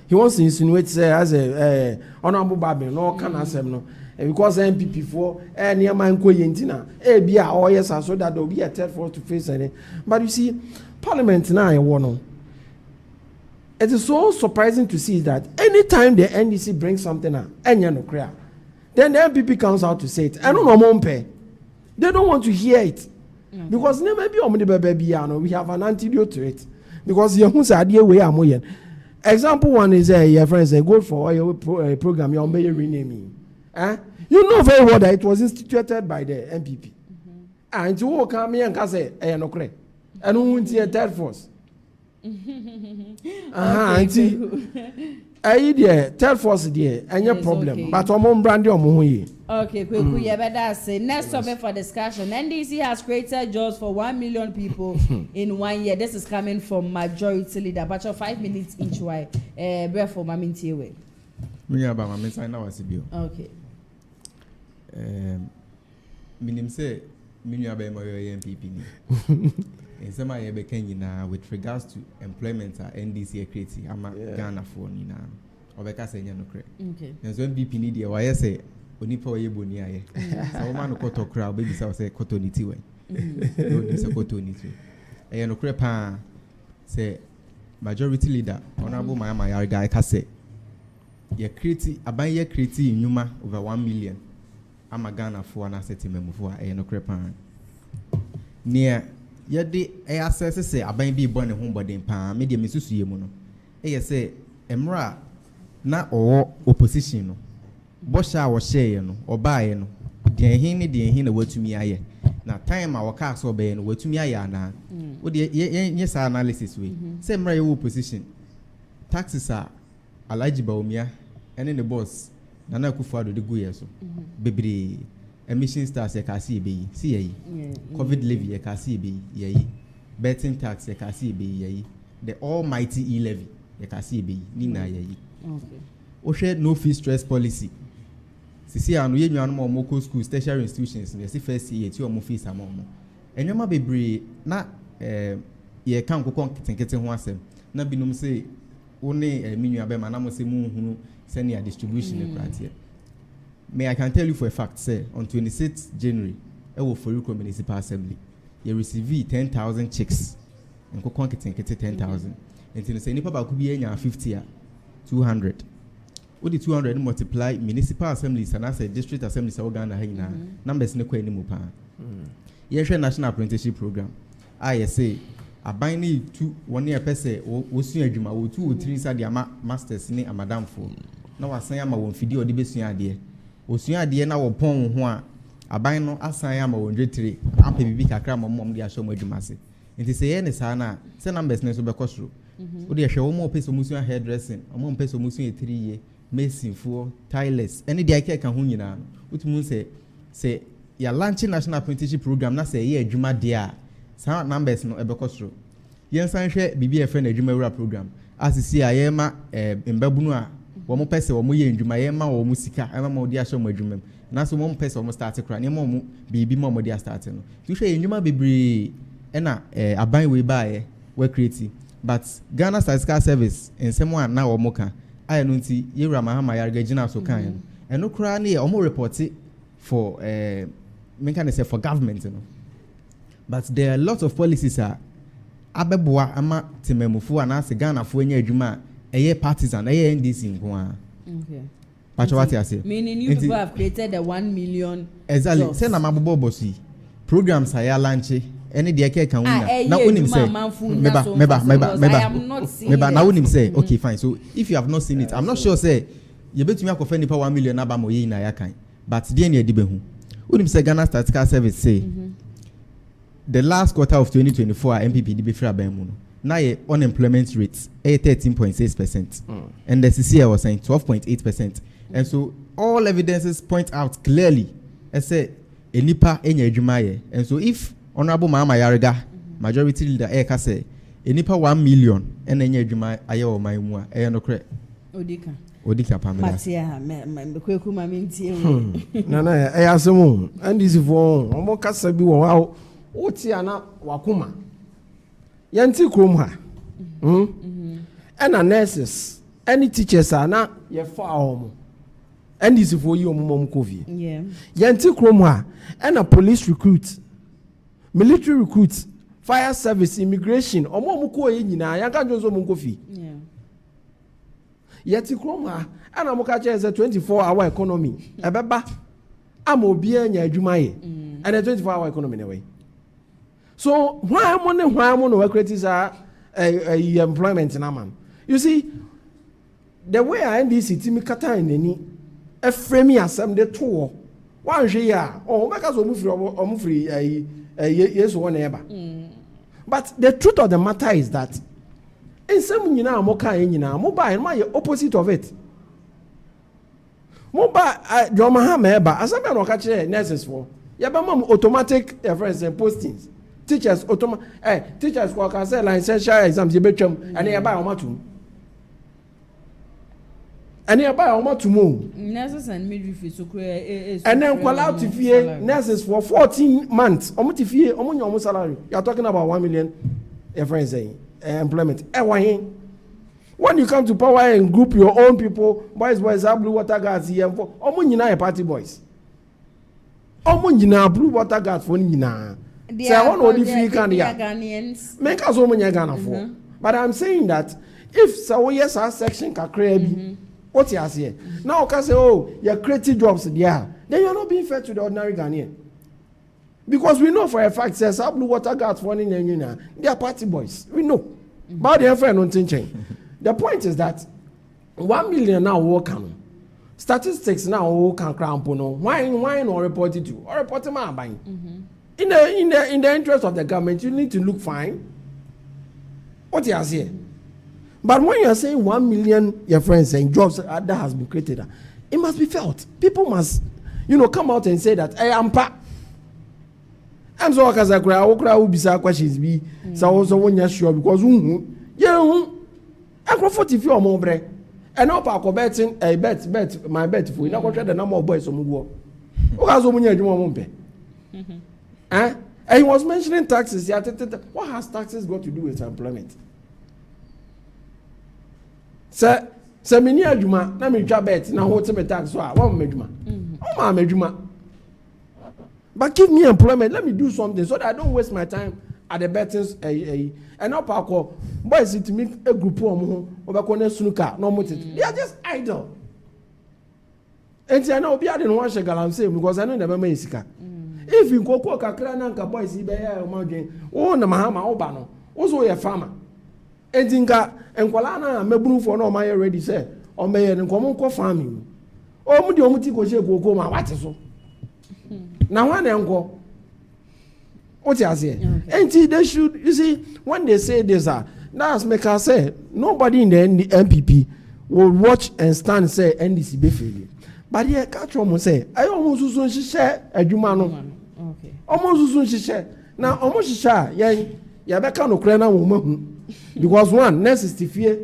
he wants to insinuate say as a honorable Babi no can answer no because MPP for near my yentina bia or yes so that there will be a third force to face any. But you see, Parliament now I want. It is so surprising to see that anytime the NDC brings something up, then the MPP comes out to say it. I don't know, they don't want to hear it. Because maybe we have an antidote to it. Because example one is your friends say go for your program, your renaming. You know very well that it was instituted by the MPP. And you will come here and say, and who won't see a third force. Idea, tell force there, any problem. Okay. But I'm brandy on Muhi. Okay, quick, yeah, but that's it. Next topic for discussion. NDC has created jobs for 1 million people in 1 year. This is coming from majority leader. But 5 minutes each way. Breath for Mami Nti. Me about Mami Nti now was bio. Okay. Minim say minua be mo MPP ni. In some I be Kenya with regards to employment NDC creating ama Ghana for ni na. Obeka say nya no kre. Okay. Nso MPP ni dey why say onipa oye boni aye. So man ko to kra obi say koto ni ti we. No dey say koto ni ti. E no kre pa say majority leader honorable Mama Yarga ka say ye create aban ye create nyuma over 1 million. Ama Ghana for an asset memufo e no kre pa. Near yɛde access sɛ aban bi bɔ ne ho bɔden paa me de me susuye mu no ɛyɛ sɛ emra na ɔwɔ opposition no bɔhyɛ a wɔhyɛɛ no ɔbaeɛ no deɛ hin ne deɛ hin na watumi ayɛ na time a wɔka so ɔbɛyɛ no watumi ayɛ ana wo de yɛ saa analysis we sɛ emra yɛ opposition taxes a Alhaji Bawumia ɛne ne boss Nana Akufo-Addo de gu yɛ so bebree emission stars ye kasi ebe si ye COVID levy ye kasi ebe ye betting tax ye kasi ebe ye the almighty e-levy ye kasi ebe ni na ye okay o hwe no fee stress policy sisi anu ye nwan mo moko schools tertiary institutions ye si first year ti o mo fees ama mo enwema bebree na ye kan kokon kitenkete ho asem na binum se wo ne minua be ma na mo se mu hunu senior distribution e kratie. May I can tell you for a fact, say, on 26th January, Foriko Municipal Assembly, you receive 10,000 checks. And go conquer 10,000. And to say, Nipa could be 50, 200. What the 200 multiply municipal assemblies and as a district assemblies of Ghana, numbers no any mupa. Yes, national apprenticeship program. I say, a binding 1 year per se, or soon Juma, or 2 or 3 inside masters in a madam for. Now I say, I'm a one video or the best idea. Osua de na wo pon ho a aban no asan ama wo ndwetire ampe bibi kakra mom de ahso mo adwumase nti se ye ne saa na se numbers ne so be kosoro wo de hwe wo mo peso musua hairdressing mo peso musua 3 ye mason fo tilers ene de aka ka ho nyina no utumu se ya launch national apprenticeship program na se ye adwuma de a saa numbers no e be kosoro yen san hwe bibi e fe na adwuma wura program asisi a ye ma mbabunu a womo pese womo ye ndwuma ye ma womo sika ama mo di ahye mo adwumam na so womo pese womo start kra ne mo bibi mo di start no tu hwe ndwuma bebre e na aban we ba ye we create but Ghana Statistical Service ensemo a na womo ka aye no nti ye wura Mahama Yarga gina so kan no eno kra ne womo report for me can say for government no but there are lots of policies abeboa ama tememufo anase Ghana fo anya adwuma a partisan, a NDC in Gua. Okay. But what I say? Meaning you people have created the 1 million. Exactly. Send a mabo bossy. Programs I launch any day can win. Now when him say, Meba, now when him say, okay, fine. So if you have not seen it, I'm not sure say you bet me a coffee 1 million abamoye in Ayakai. But the end dibehu. When him say Ghana Statistical Service say the last quarter of 2024 MPP dibe fra bemuno. Now unemployment rates 13.6%, and the CCI was saying 12.8%, and so all evidences point out clearly. I say a nipa enya adwumaye, and so if Honorable Mama Yarga, majority leader Eka say a nipa 1 million and enya adwuma aye o man mu a no kre Odika Pamela. Matia me kweku Mami Nti. Nana e asemu and this for omo kasa bi wo oti ana wakuma. Yanti krom ha and nurses any teachers are na ye fa omo and this for you mom covid yanti krom ha and a police recruit military recruit fire service immigration omo ko ye nyina yanka jonzo mom kofi yanti krom ha and amuka che 24-hour economy ebeba am obi anya adwuma ye and a 24-hour economy na way. So why am I creating employment in Amman? You see, the way I end this city, me kata in any a frame assembly the tour. 1 year, oh, because we free yes one ever. But the truth of the matter is that In some nyina mo kan nyina mo ba no ma opposite of it. Mo ba Joma ha meba asabe no ka kire nurses for. Ya ba mom automatic reference postings. Teachers teachers ko ka say licensure exams ye betwam and ya ba o matum. And ya ba o matum. Nurses and midwifery so and then call out to fee nurses for 14 months. Omo ti fee omo nya omo salary. You are talking about 1 million reference employment. When you come to power and group your own people, boys, blue water guards here for omo nyina party boys. Omo nyina blue water guards for nyina. Say I want only free Ghanaians. Make us omo nya Ghana for. But I'm saying that if so yes our section can create what you say. Now can say you're creating jobs there. Then you're not being fair to the ordinary Ghanaian. Because we know for a fact says blue water guards for nyina. They are party boys. We know. But they friend on change. The point is that 1 million now work on statistics now can cramp no. Why not report it to or report them out buying? In the interest of the government, you need to look fine. What you are saying? But when you are saying 1 million your friends saying jobs that has been created, it must be felt. People must, come out and say that I am pa. I'm so because I will be questions be so when you're sure because I go 44 more bread. And up I betting a bet my bet for you not the number of boys on go. Who has so many and he was mentioning taxes. What has taxes got to do with employment? Sir, many adjuma, let me job bet now what's a tax so I won't majuma. Oh my majuma. But give me employment, let me do something so that I don't waste my time at the bettings and up I call boys to make a group over snooker, no more. They are just idle. And I know be I didn't want to galam say because I know never make sika. If you go kakra nanka boys be here o na mahama obano also a farmer. Entinka enkwala na mebunu for no my ready say o meye nkomo nko farming. O mu de o muti ko she koko ma wate so. Na wan enko what you say? And they should, you see, when they say this, that's make us say nobody in the MPP will watch and stand and say NDC be failure. But here, catch almost say, I almost soon share a Jumano. Okay. Almost soon share. Now, almost share, yeah, back on Ukraine woman. Because one, nurses to fear,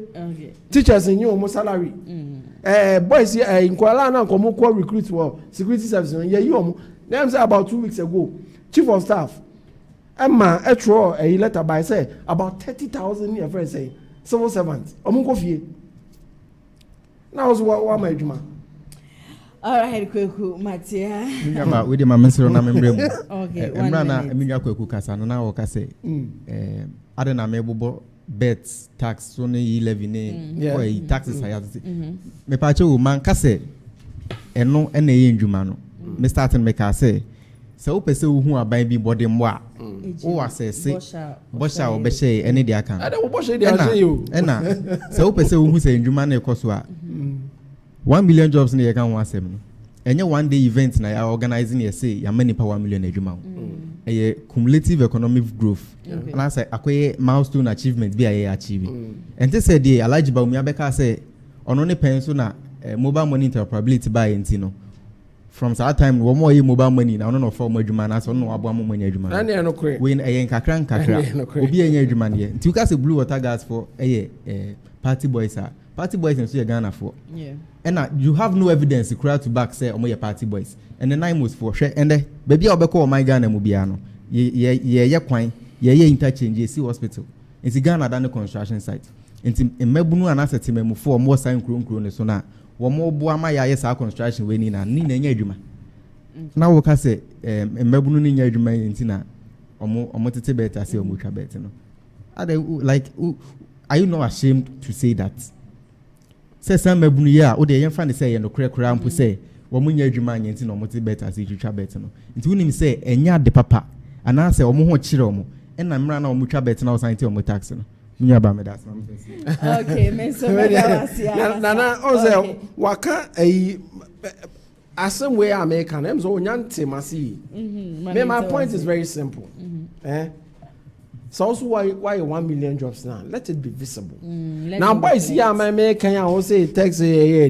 teachers in your almost salary. Boys here in Kuala Lumpur recruit for security services. Yeah, you them say about 2 weeks ago, chief of staff. Emma Etro a letter by say about 30,000 your friends say civil servants. Omunko now was what my juma. All right, Kweku Matia. Yeah, we did my minister na membre. Okay, Emrana Emilia Kweku kasa na o ka say ade na mebobo bets tax so ne levy ne or taxes I have to say. Me pa che o man ka say eno na ye ndwuma no. Me starting me ka say so pese hu aban bi body mwa o asese bosha obehye ene dia kan ade wo bosha dia hye yo ena so pese hu se ndwuma na ekoso a 1 million jobs na ye kan ho asem no enye one day event na ya organizing ye say ya many power million ndwuma eye cumulative economic growth and I say akoye milestone achievement bi aye achieve ente say dey Alhaji Bawumia beka say ono ne penso na mobile money interoperability by enti no from that time one more mobile money na no for adwuma na so no abo money adwuma na no kre we eyen kakra obi eyen adwuma ne nti uka say blue water gas for party boys nso ye Ghana for and you have no evidence to to back say omo ye party boys and the nine most for hwe and baby obeko o my Ghana mu bia no ye kwan ye interchange see hospital nti Ghana dan construction site nti mmabunu anasete memu for mo sign kro ne so na womo bo ama ya yes construction we ni na nya adwuma na wo ka say mmabunu ni nya adwuma nti na omo tete better say omo twa better no like are you not ashamed to say that say some mmabunu ya o de yen fa ne say ye no kura ampo say womo nya adwuma nya nti na omo tete better say twa better no nti wonim say enya de papa ana say omo ho kire omo na mra na omo twa better na o san ti omo tax no okay, Nana Ozel, waka a some way American, so Yante Masi. My point is very simple. So also why 1 million jobs now? Let it be visible. Now boys here my can I say text yeah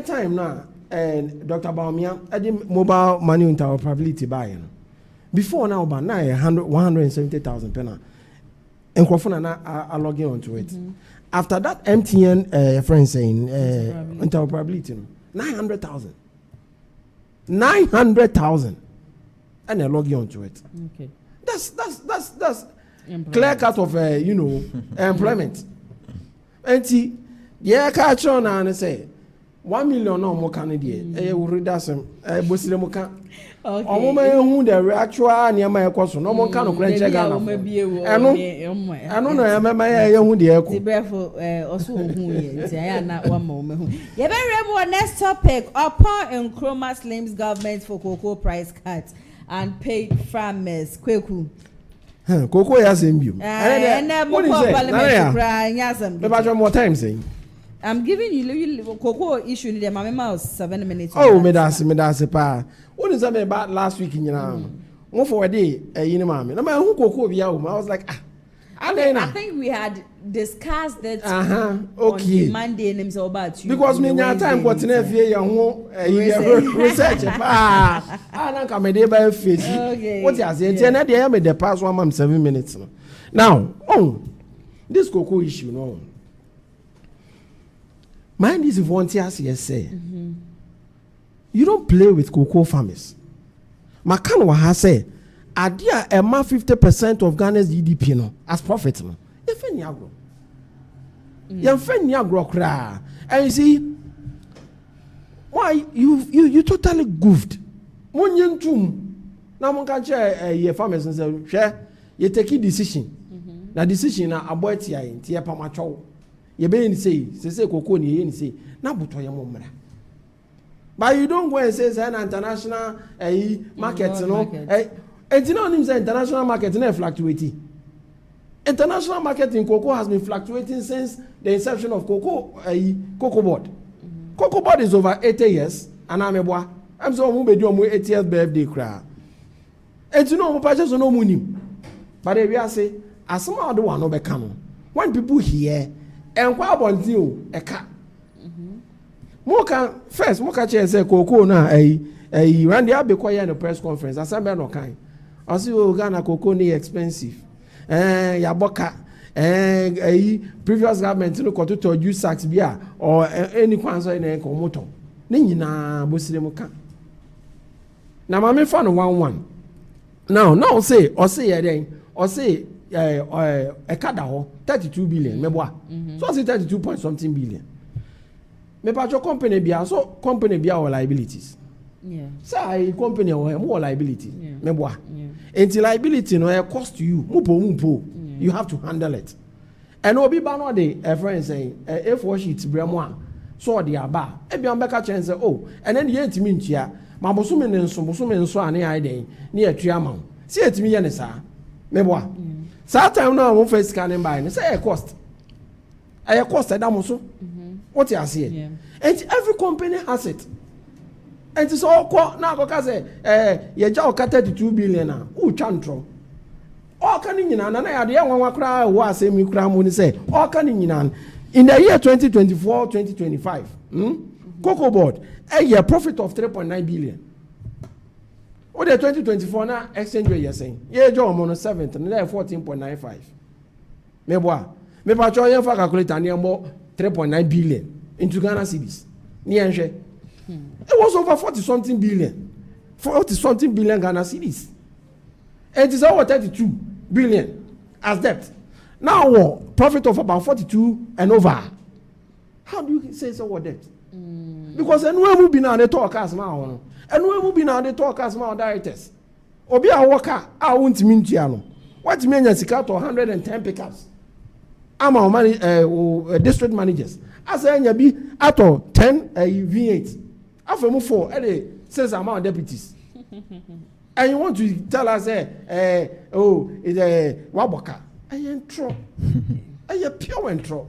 time now and Dr. Bawumia adding mobile money interoperability buy. Before now about 170,000 penna. And Kwafuna are logging onto it. After that MTN friend saying interoperability 900,000. 900,000 and they log onto it. Okay. That's clear cut of employment. And see, yeah, catch on and say 1 million no more Canadian. Will read us some Busimoka. Okay. A woman who the actual near my question, no one can crank check. I don't know, I remember who the echo. Also, not 1 moment. Yeah, very next topic. Upon and Chroma slims government for cocoa price cuts and paid farmers. Kweku. Cocoa has in you. And what is it? More time saying. I'm giving you cocoa issue in the mama 7 minutes. Oh, medasi pa. What is that about last week in your one for a day, mammy. No matter who cocoa be out. I was like, I think we had discussed that okay. On Monday and himself about you. Because me your time what in research. I don't come a day by face. What you say? I made the past 1 month 7 minutes. Now, this cocoa issue, no. Mind is volunteers, yes, say. You don't play with cocoa farmers. Makanwa has said, Adia Emma 50% of Ghana's GDP no, as profit. No. You find Yagro. You find Yagro cry. And you see, why you totally goofed. One young tomb. Now, one can share your farmers and say, share, you take a decision. The decision about Tia Pamacho. You be say cocoa ni say, na buto ya momra. But you don't go and say an international market, you know. And you know international market never fluctuating. International market in cocoa has been fluctuating since the inception of cocoa board. Cocoa board is over 80 years, and I'm so move do 80 years birthday cry. And you know purchase no money. But we are say as some other one no be come. When people hear and what about you a cat. Moka first Moka chair say cocoa na when they have be quiet in the press conference as I'm no kind. I see Ghana cocoa ni expensive. Yaboka previous government no ko to use sacks bia or any kwanso na ko moto. Ni nyina bosire muka. Na ma me fa no 11. Now say or say then or say a kada ho 32 billion meboa. So say 32 point something billion. Me patcho company bia so company bia or liabilities. Yeah. Say company or more liability. Me boa. Until liability no cost to you. Mupo. You have to handle it. And obi ba no dey a friend saying A4 sheet bremo so dey aba. E bia mbeka chen say oh and then ye ntimi ntua. Ma bosume nso ane ai den na atua ma. Si etimi ye ne sa. Me boa. Sa time no won first scanning by no say cost. A cost that so. What you say? Yeah. And every company has it. And it's all now because you just 32 billion na who chantro. All can in na na dey wan wakra wo asemi kra mo ni say all can in the year 2024-2025 cocoa board a year profit of 3.9 billion. What the 2024 na exchange rate you saying? Yeah, jo mo no 7th and 14.95. Me boa. Me pa cho yen fa calculate and mo 3.9 billion into Ghana cedis. It was over 40 something billion. 40 something billion Ghana cedis. And it is over 32 billion as debt. Now, profit of about 42 and over. How do you say it's over debt? Because anywhere we be now they talk as now. Anywhere we be now they talk as now directors. Obi a worker, I won't mean to what mean is to 110 pickups. I'm our district managers. I say be out of 10 V8. After move 4, says amount of deputies. And you want to tell us it's a waboka. I ain't true. I am pure and true.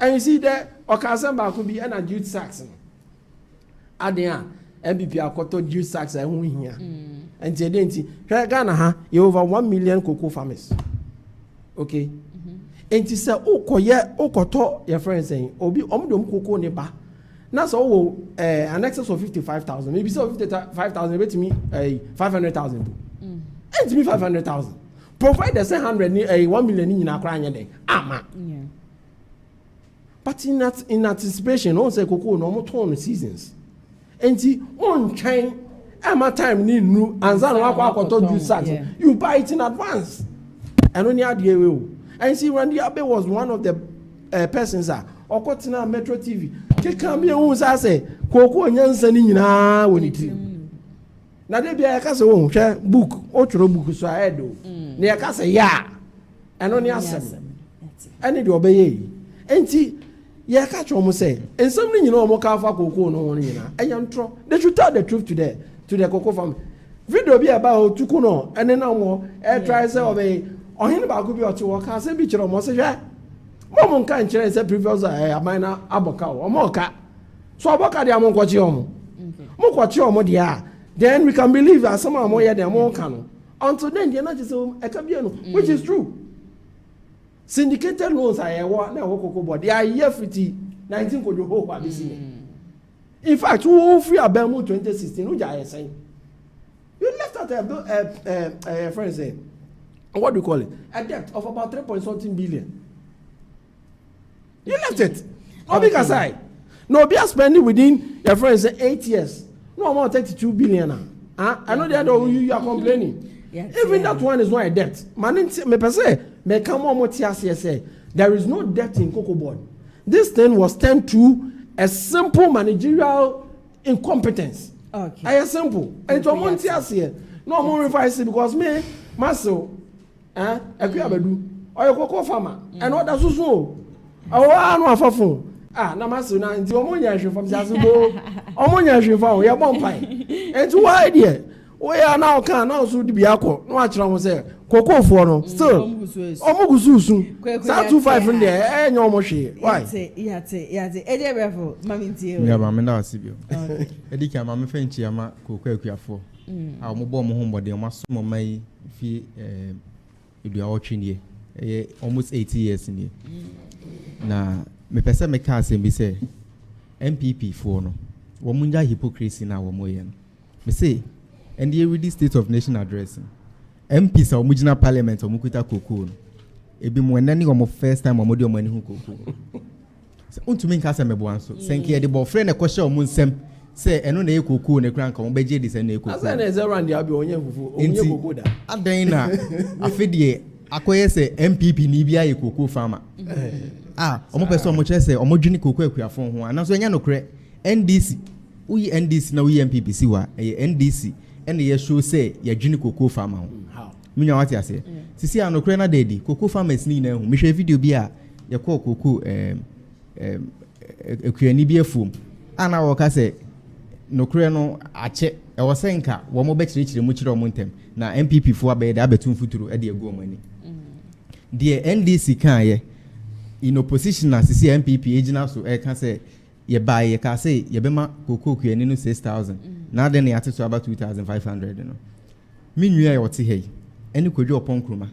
And you see there, Okazamba could be an youth Saxon. Adia, MBP are called youth Saxon here. And Ghana, you over 1 million cocoa farmers. Okay. And to say, Okoto, your friend saying, Obi Omdom cocoa neba. Now, so an excess of 55,000, maybe so 55,000, maybe to me 500,000. And to me 500,000. Provide the 1 million in our crying day. Man. But in anticipation, on say cocoa no more 2 seasons. And see, on chain, my time need new, and then you buy it in advance. And only idea will. And see, Randy Abe was one of the persons that or Kotina Metro TV. Can be who say, Coco and Yansen na when it. Now they be a case of book, or book, so I do. Near Casa, ya, and only answer. And it obey. And see, yeah, catch almost say, and something you know, Mokafa Coco, no one in a young tro. They should tell the truth to the cocoa farm. Video be about Tukuno, and then no more air tries away. On him about Gubi or to work, I say, be your message. Mom can't change the previous minor aboka or mocha. So aboka the amon quachiom. Moquachiom, dear. Then we can believe that some are more than more canon. Until then, they're not just a cabiano, which is true. Syndicated loans are what now, but they are year 19 could you hope I'll be seeing. In fact, who free a Belmont 2016, which I say. You left out a friend saying, what do you call it? A debt of about 3.something billion. You left it. How big aside? No, be spending within your friends 8 years. No more 32 billion. I know the other you are complaining. Even that one is not a debt. Me come on say there is no debt in Cocoa Board. This thing was turned to a simple managerial incompetence. Okay. A simple. And it's on here. No more revising because me, muscle, a Abedu, or your cocoa farmer, and what does so? I want to phone. Namasu na nti omonya hwe from Zazubo. Omonya hwe from ya bompai. And why there? We are now can now so di biako. No achira mo say cocoa for no. Still. Omogususu. Sa 25 there. Enyo mo hwe. Why? Yate. Ede brefo mami ntie. Ya ba me na asibio. Edi ka mami fe nchi ama cocoa akuafo. A mo bo mo hombode mo aso mo mai fi edua otwe ne. Almost 80 years in here. Na me pese me ka asem bi say MPP for no wo munja hypocrisy na wo moye no me say and you read the state of nation address MPs a mujina parliament o mukuta kokoo no ebi mo nani o mo first time o mo de o mani hu kokoo so untumi nka asem me bo anso senke de bo frɛ na ko hye o mo nsɛm say eno na ekokoo ne kran ka mo beje de sɛ na ekokoo asa na ezero and abi onye fufu onye kokoo da adan na afedie akoye say MPP ni bia ekokoo farmer omo person omo chere say omo dwini kokoo akuafo ho anaso enya nokre NDC uyi NDC na uyi MPPC wa NDC ene ye show say ya dwini kokoo farmer ho minya wati ase sisi anokre na dedi kokoo farmers ni na hu me hwe video bi a ye ko kokoo ekuani bi afum ana wo ka say nokre no ache e wo senka wo mo be kire mu kire omo ntem na MPP fo abe da abetum futuro e de egu omo ani de NDC kan ye in opposition as see MPP ejina so e can say ye buy ye can say ye be ma kokoo kuani no 6,000 now then ye ate so about 2,500 no me nwia ye wote hey any kodwo opon kroma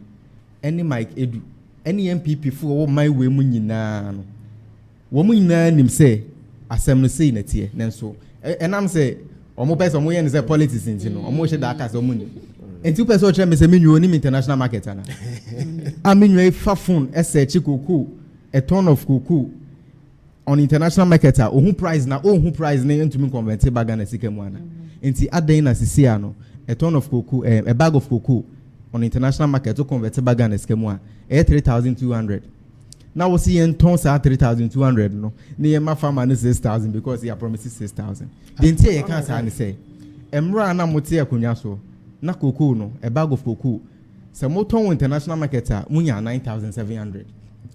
any Mike Edu any MPP fo wo my we mu nyina no wo mu nyina nim say asem no say na tie nenso enam say omo person mo ye ne say politics nti no omo hye da aka say omo ni enti person o chere me say me nwu ni international market ana a me nwu fa phone e search kokoo a ton of cocoa on international market ohun price na ohun price na ntumi convert bag na sika mu ana enti adan na sisia no a ton of cocoa a bag of cocoa on international market to convert bag na sika mu a 3,200 now we see en ton sa 3,200 no na ye ma farmer na 6,000 because he promises 6,000 the enti ye kan sa ni say emra na mote akonya so na cocoa no a bag of cocoa se moton international market a munya 9,700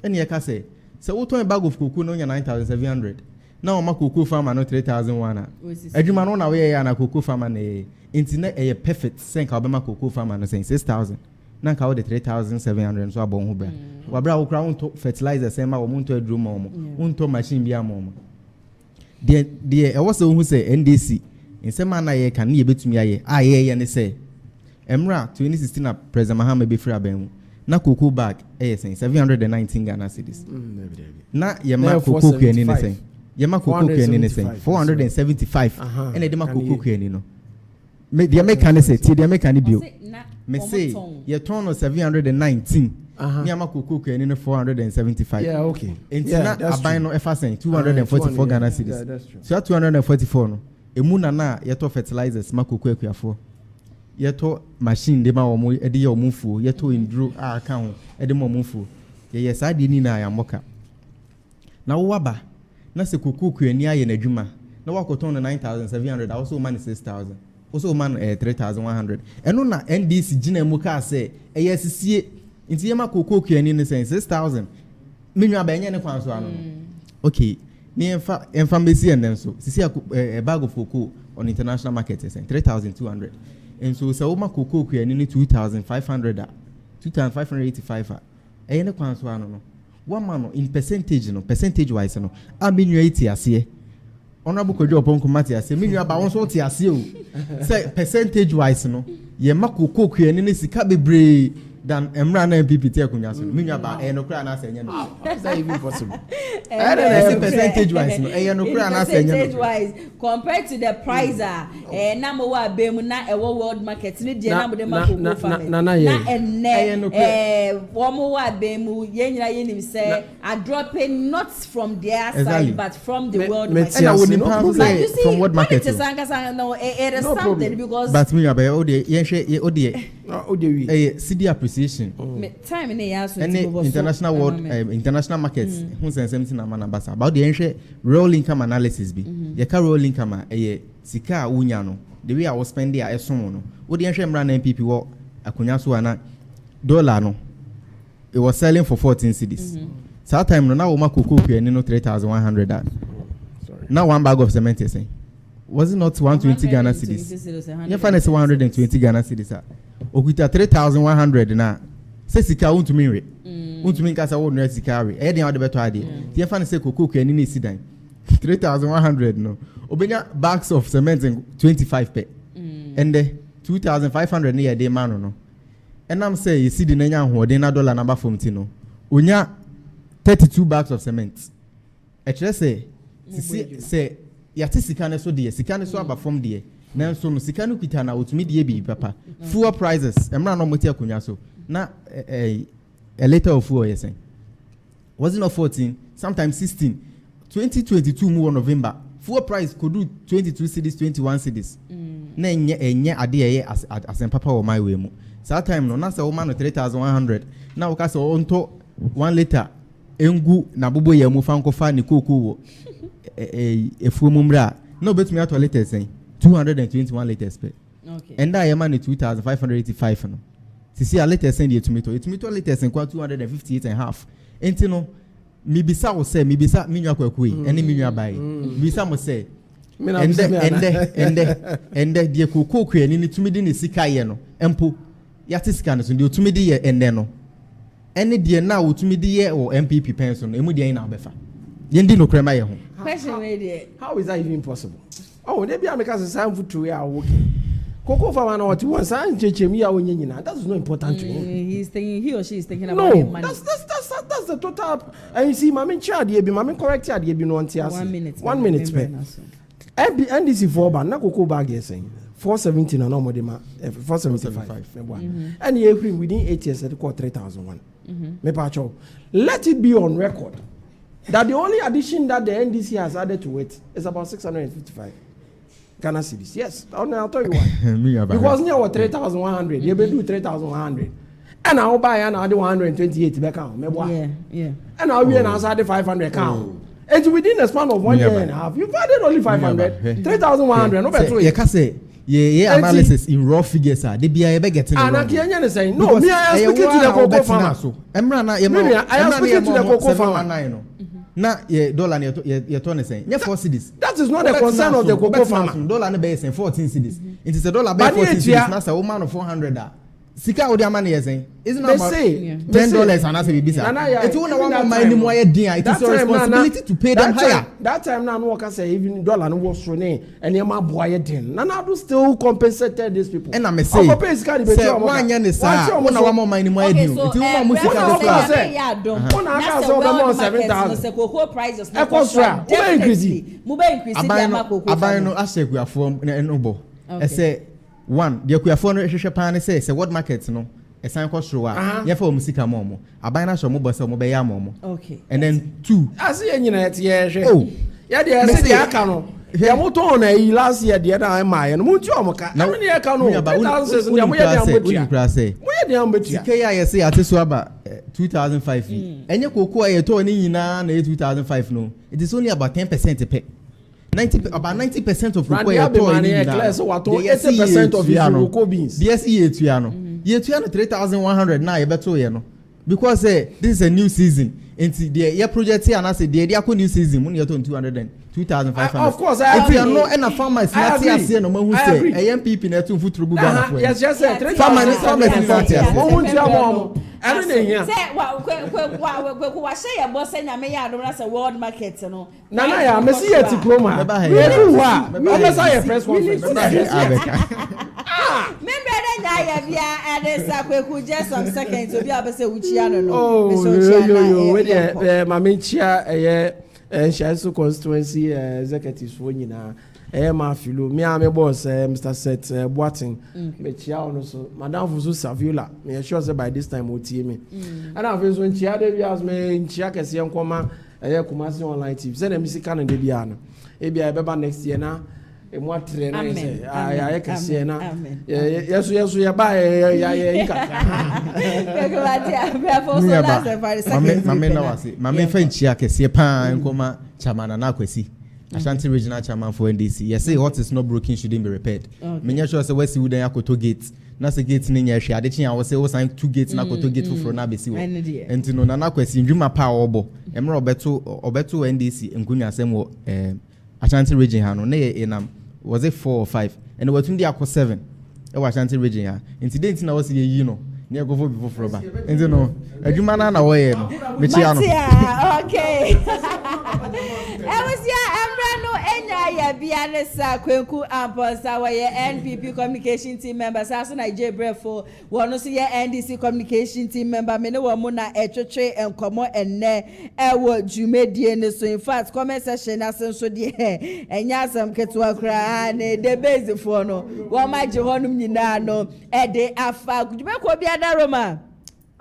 and ye ka say so what a bag of cocoa no 9,700 now ma cocoa farmer no 3,100 adwuma no na we ya na cocoa farmer na internet e perfect senka obema cocoa farmer no 6,000 na ka wo de 3,700 so abon ho bra wa bra wo kra won fertilizer say ma wo monto aduru ma wo won machine bia ma wo de e wo se wo say NDC nsema na ye kan ye betumi aye ye ne say Emra 2016 na President Mahama be free abemu. Na cocoa bag saying 719 Ghana cedis. Na yema cocoa kweni ne saying. Yema cocoa kweni ne saying 475. And edema cocoa kweni no. Me the American say the American bill. Me say ye turn on 719. Yema cocoa kweni no 475. Yeah, okay. Intina abai no efa saying 244 Ghana cedis. So 244 no. Emu na yeto fertilizers ma cocoa akuafo. Yeto machine de ma omo ede ye omufuo yeto indro aka ho ede ma omufuo ye saade ni na yamoka na wo waba na se kokoku ani aye na dwuma na wakoton 9700 also man 6000 also man 3100 eno na NDC gina mu ka se eye sisie nti ye ma kokoku ani ne 6000 menwa ba enye ne kwan so ano okay ni enfa mesi enen so sisi a bag of cocoa on international market is 3200. And so Sauma Cocoa and 2,500, 2,585. Any quantity, one man in percentage wise, no. I mean, you 80 as here. Honorable Agyapong Committee, I say, mean you about 140 as you say percentage wise, no. Ye Mako Cocoa and any Sikabe than Emran and PPT Kunyaso. Mean you about no crown as a that's not even possible. I don't know percentage wise, no. No crown as percentage wise compared to the price, number one Bemuna, a world market, need the number the Mako family. One more Bemu, Yen say, are dropping not from their side, but from the world market. And I wouldn't from what market? No, it is something because. But me about CD appreciation. Time in the international world, international markets. Who's something about the real income analysis? Be the car real income. Sika unyano. The way I was spending a someone. What the ancient brand MPP what akunyasu dollar no. It was selling for 14 cedis. So that time no now uma cocoa and no 3,100. Sorry. Now one bag of cement is saying. Was it not 120 Ghana cedis? You find it's 120 Ghana cedis. Okuta 3,100 na. Say sika unto me re. Unto me kasa won sika re. E dey how the better idea. You find say cocoa and ni sidan. 3,100 no. Obenya bags of cement in 25 pe. And the 2,500 near day man no. And I'm say you see the nanya ho de na dollar number from tino. Onya 32 bags of cement. Actually say yati sikane so de sikane so aba from de. Na so no sikane kwita na otumi de bi papa. Fuel prices emra no moti akunya so. Na a liter of fuel yesen. Was it not 14? Sometimes 16. 2022 mu November. Fuel price could do 22 cedis, 21 cedis. Na enye ade ye as papa o my way mu. So that time no na say woman 3,100. Na o ka say onto 1 liter engu na bobo ye mu fa nkofa ni koko wo. Efu mumra. No bet me at liters saying 221 liters per. Okay. And I am money 2,585 no. See a liters send you tomato. Tomato liters and 258 and half. Enti no mibisa wo say mibisa minwa kwakui ene minwa bai. Mibisa mo say and the koko kwani ni tumidi ni sika ye no. Empo yati sika no so the tumidi ye ende no. Ene de na wo tumidi ye o MPP pension no emu de na obefa. Yendi no krema ye ho. How is that even possible? Oh, they be Americans sign for 2 years working. Cocoa farmer no what one sign chechemi ya that is not important to him. He or she is thinking about money. That's the total. And you see, Mami Chad, you be Mami correct Chad, you be no 1 minute. 1 minute spare. NDC 4 ban na cocoa bag is saying 470 no more de 475. And you agree within 8 years at 3,001. Me pacho. Let it be on record that the only addition that the NDC has added to it is about 655 Ghana cedis. Yes, I'll tell you why. Because near 3,100, you do 3,100, and I'll buy another 128 back out. Yeah. And I'll be an answer the 500 count. And within a span of 1 year and a half, you've added only 500, 3,100. No better. You can say. Yeah, analysis in raw figures are they be a getting. And I can't say no. Me, I am speaking to the cocoa farmer. I am speaking to the cocoa farmer. Na dollar your turn saying. Yeah, 4 cedis. That is not the concern of the cocoa farmer. Dollar na be saying 14 cedis. It is a dollar by 14 cedis. Na say woman of 400. Sika odi amana yesen. Isn't They about say, $10 and I say bisa. It's one of my more year. It is your responsibility to pay them higher. That time now no can say even dollar no was running and your man boy den. Nana do still compensated these people. And I may say one year is one hour more money more due. It's one more music say one hour so almost 7,000. Cocoa prices definitely increase abano ase ku afom no bo. I say one the ku afom no hwehwe pan say what market no esan ko soro a ye fa musika momo aban na so mo bo se mo be ya momo. Okay. And then two ase nyina yet ye hwe. Oh. Ya de ase de aka no. Ya moto na yi last year de na ma ye no mu nti o mo ka. Na me ya ka no. 2000 ya mo ye de ambetia. Mo ye de ambetia. Sika ya ye say ateso aba 2005. Enye koko ye to ni nyina na 2005 no. It is only about 10% pay. About 90% of cocoa ye to ni nyina. So what 80% of his cocoa beans. Yes, ye tuano. Ye tuano 3,100 na ye beto ye no. Because this is a new season. Into the year project here and I say the new season mun ye to 2,500. Of course, I agree. If you are not enough farmers not here say no man who say a MPP na to foot rubu Ghana for. Yes, just say farmers not here. Won tia mo. Everything here. Say wa say ya boss nya me ya do na say world market no. Nana ya me see ya ti kroma. Everywhere. Me say ya press conference. Maybe I don't know if and then Sakweku just some seconds to be able to say Uchiano. Oh, yo, Mammy Chia, Shasu constituency executives for you now. Ma filo, me am a boss, Mr. Set Boating, Mechia also, Madame Fuzu Savula, me assure by this time will team me. And I was when Chia de as me in Chiakas young coma, a Kumasi online team, send a Missy de Biana. Maybe I beba next year now. And what train I can say now. Yes, we are by Mamma French Chiakas, Yapan, and Coma, Chamana Nakwesi. Ashanti regional chairman for NDC. Yes, say what is not broken shouldn't be repaired. Many sure say West Wood and Akoto gates. Nasa gates in your share. The I was say was 2 gates na Akoto gate for Nabesi. And to know Nana question, Juma Power Obo. Emro Obeto NDC and Gunya Semo Ashanti region Hano. Nay, was it 4 or 5? And there were 2 Akko 7. It was Ashanti region. Incident I was here, you know. Near go before Froba. And you know, a Jumana away. Okay. I was ya bianesa kwenku amposa wa ye NPP communication team members aso na Agyapong wono so ye NDC communication team member me ne wo mo na etwetwe enkomo enne ewo dwumedie ne so in fact comment section asenso de enya asam ketwa kra na de base for no wo ma je honum nyina no e de afa dwumeko bia da Roma.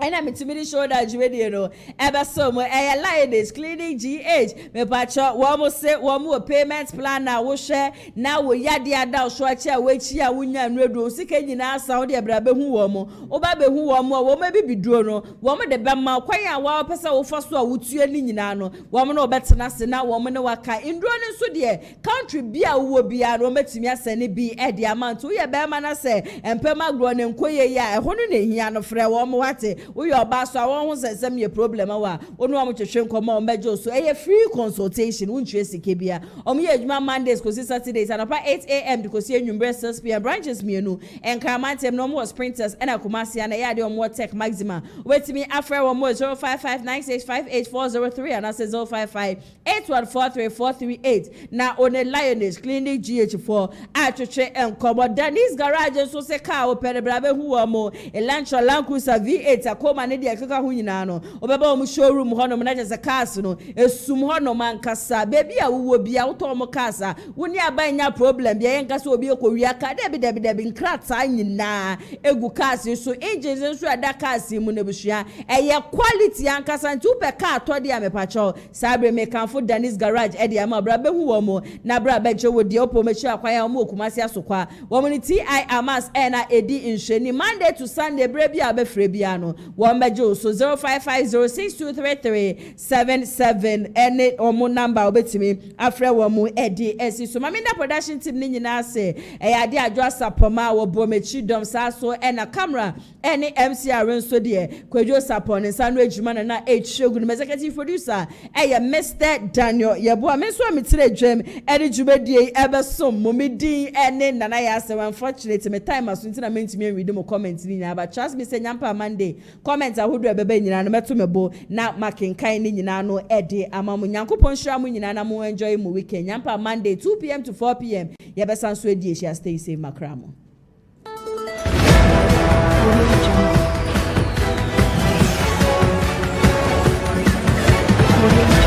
And I'm intimidated show that you know ever so more a lioness clinic GH me pacho one more say one more payment plan now we share now we yadi ada so acha we chia wunya nredo sika nyina asa de bra be hu wo mo oba be hu wo mo wo ma bi biduro no wo mo de be ma kwan a wa pesa wo faso a wutue ni nyina no wo mo no betena se na wo mo ne waka induro ne so de country bia wo bia no metimi asane bi e de amount wo ye be ma na se empema gro ne nkoye ya e ho no ne hia no frɛ wo mo wate we your boss I want some your problem wa onu am twehwe nkoma o mejo so e free consultation unchwe sikebia o me adwuma Mondays ko Saturdays and about 8 a.m. because you number 6 p.m. branches mienu enkramantem no more sprinters and akumasi and ya de more tech maxima wetimi afre wo more 0559658403 and that's 0558143438 na on a lioness clinic GH4 atwetwe enkomo Danis garage so se car o pere brabe hu wo mo elancho lankusa V8 akoma ne de kaka hu nyina no obeba o showroom ho no na je cars no esum ho no mankasa baby a wo bia wo to mo cars a woni abanya problem bia yen kasa obi ekowia ka de nkrata nyina egu cars so engines so ada cars mu ne buhua eye quality ankasa nti upe car to de amepacho sabre mekanfo Danis garage e de ama bra be hu wo mo na bra be je wo de opo mechi akwaya mo okumasi asokwa wo mo ni TI Amas na edi inhweni Monday to Sunday bra bia be frɛ bia no Wambajo so 0550623377 ene omo number obetimi afre womu edi esi so Maminda production team ni nyina se ade adwo sapoma wo bomechi dom saso ena camera ene MCR nso de kwadwo sapon nsa no adwuma na Shogun executive producer Mr. Daniel yebo amenso amitire dwem ene dwumedie ebesom momidi ene nana ya se unfortunately me time aso ntina mentimi read mo comment ni nya ba trust me say nyampa Monday comment ahodo ebebe nyina no meto mebo na makenkan ni nyina no ede amamu nyankopon hira mu nyina na mo enjoy mu weekend nyampa Monday 2 p.m. to 4 p.m. Yebesan so edi ehia stay safe makramo. Audio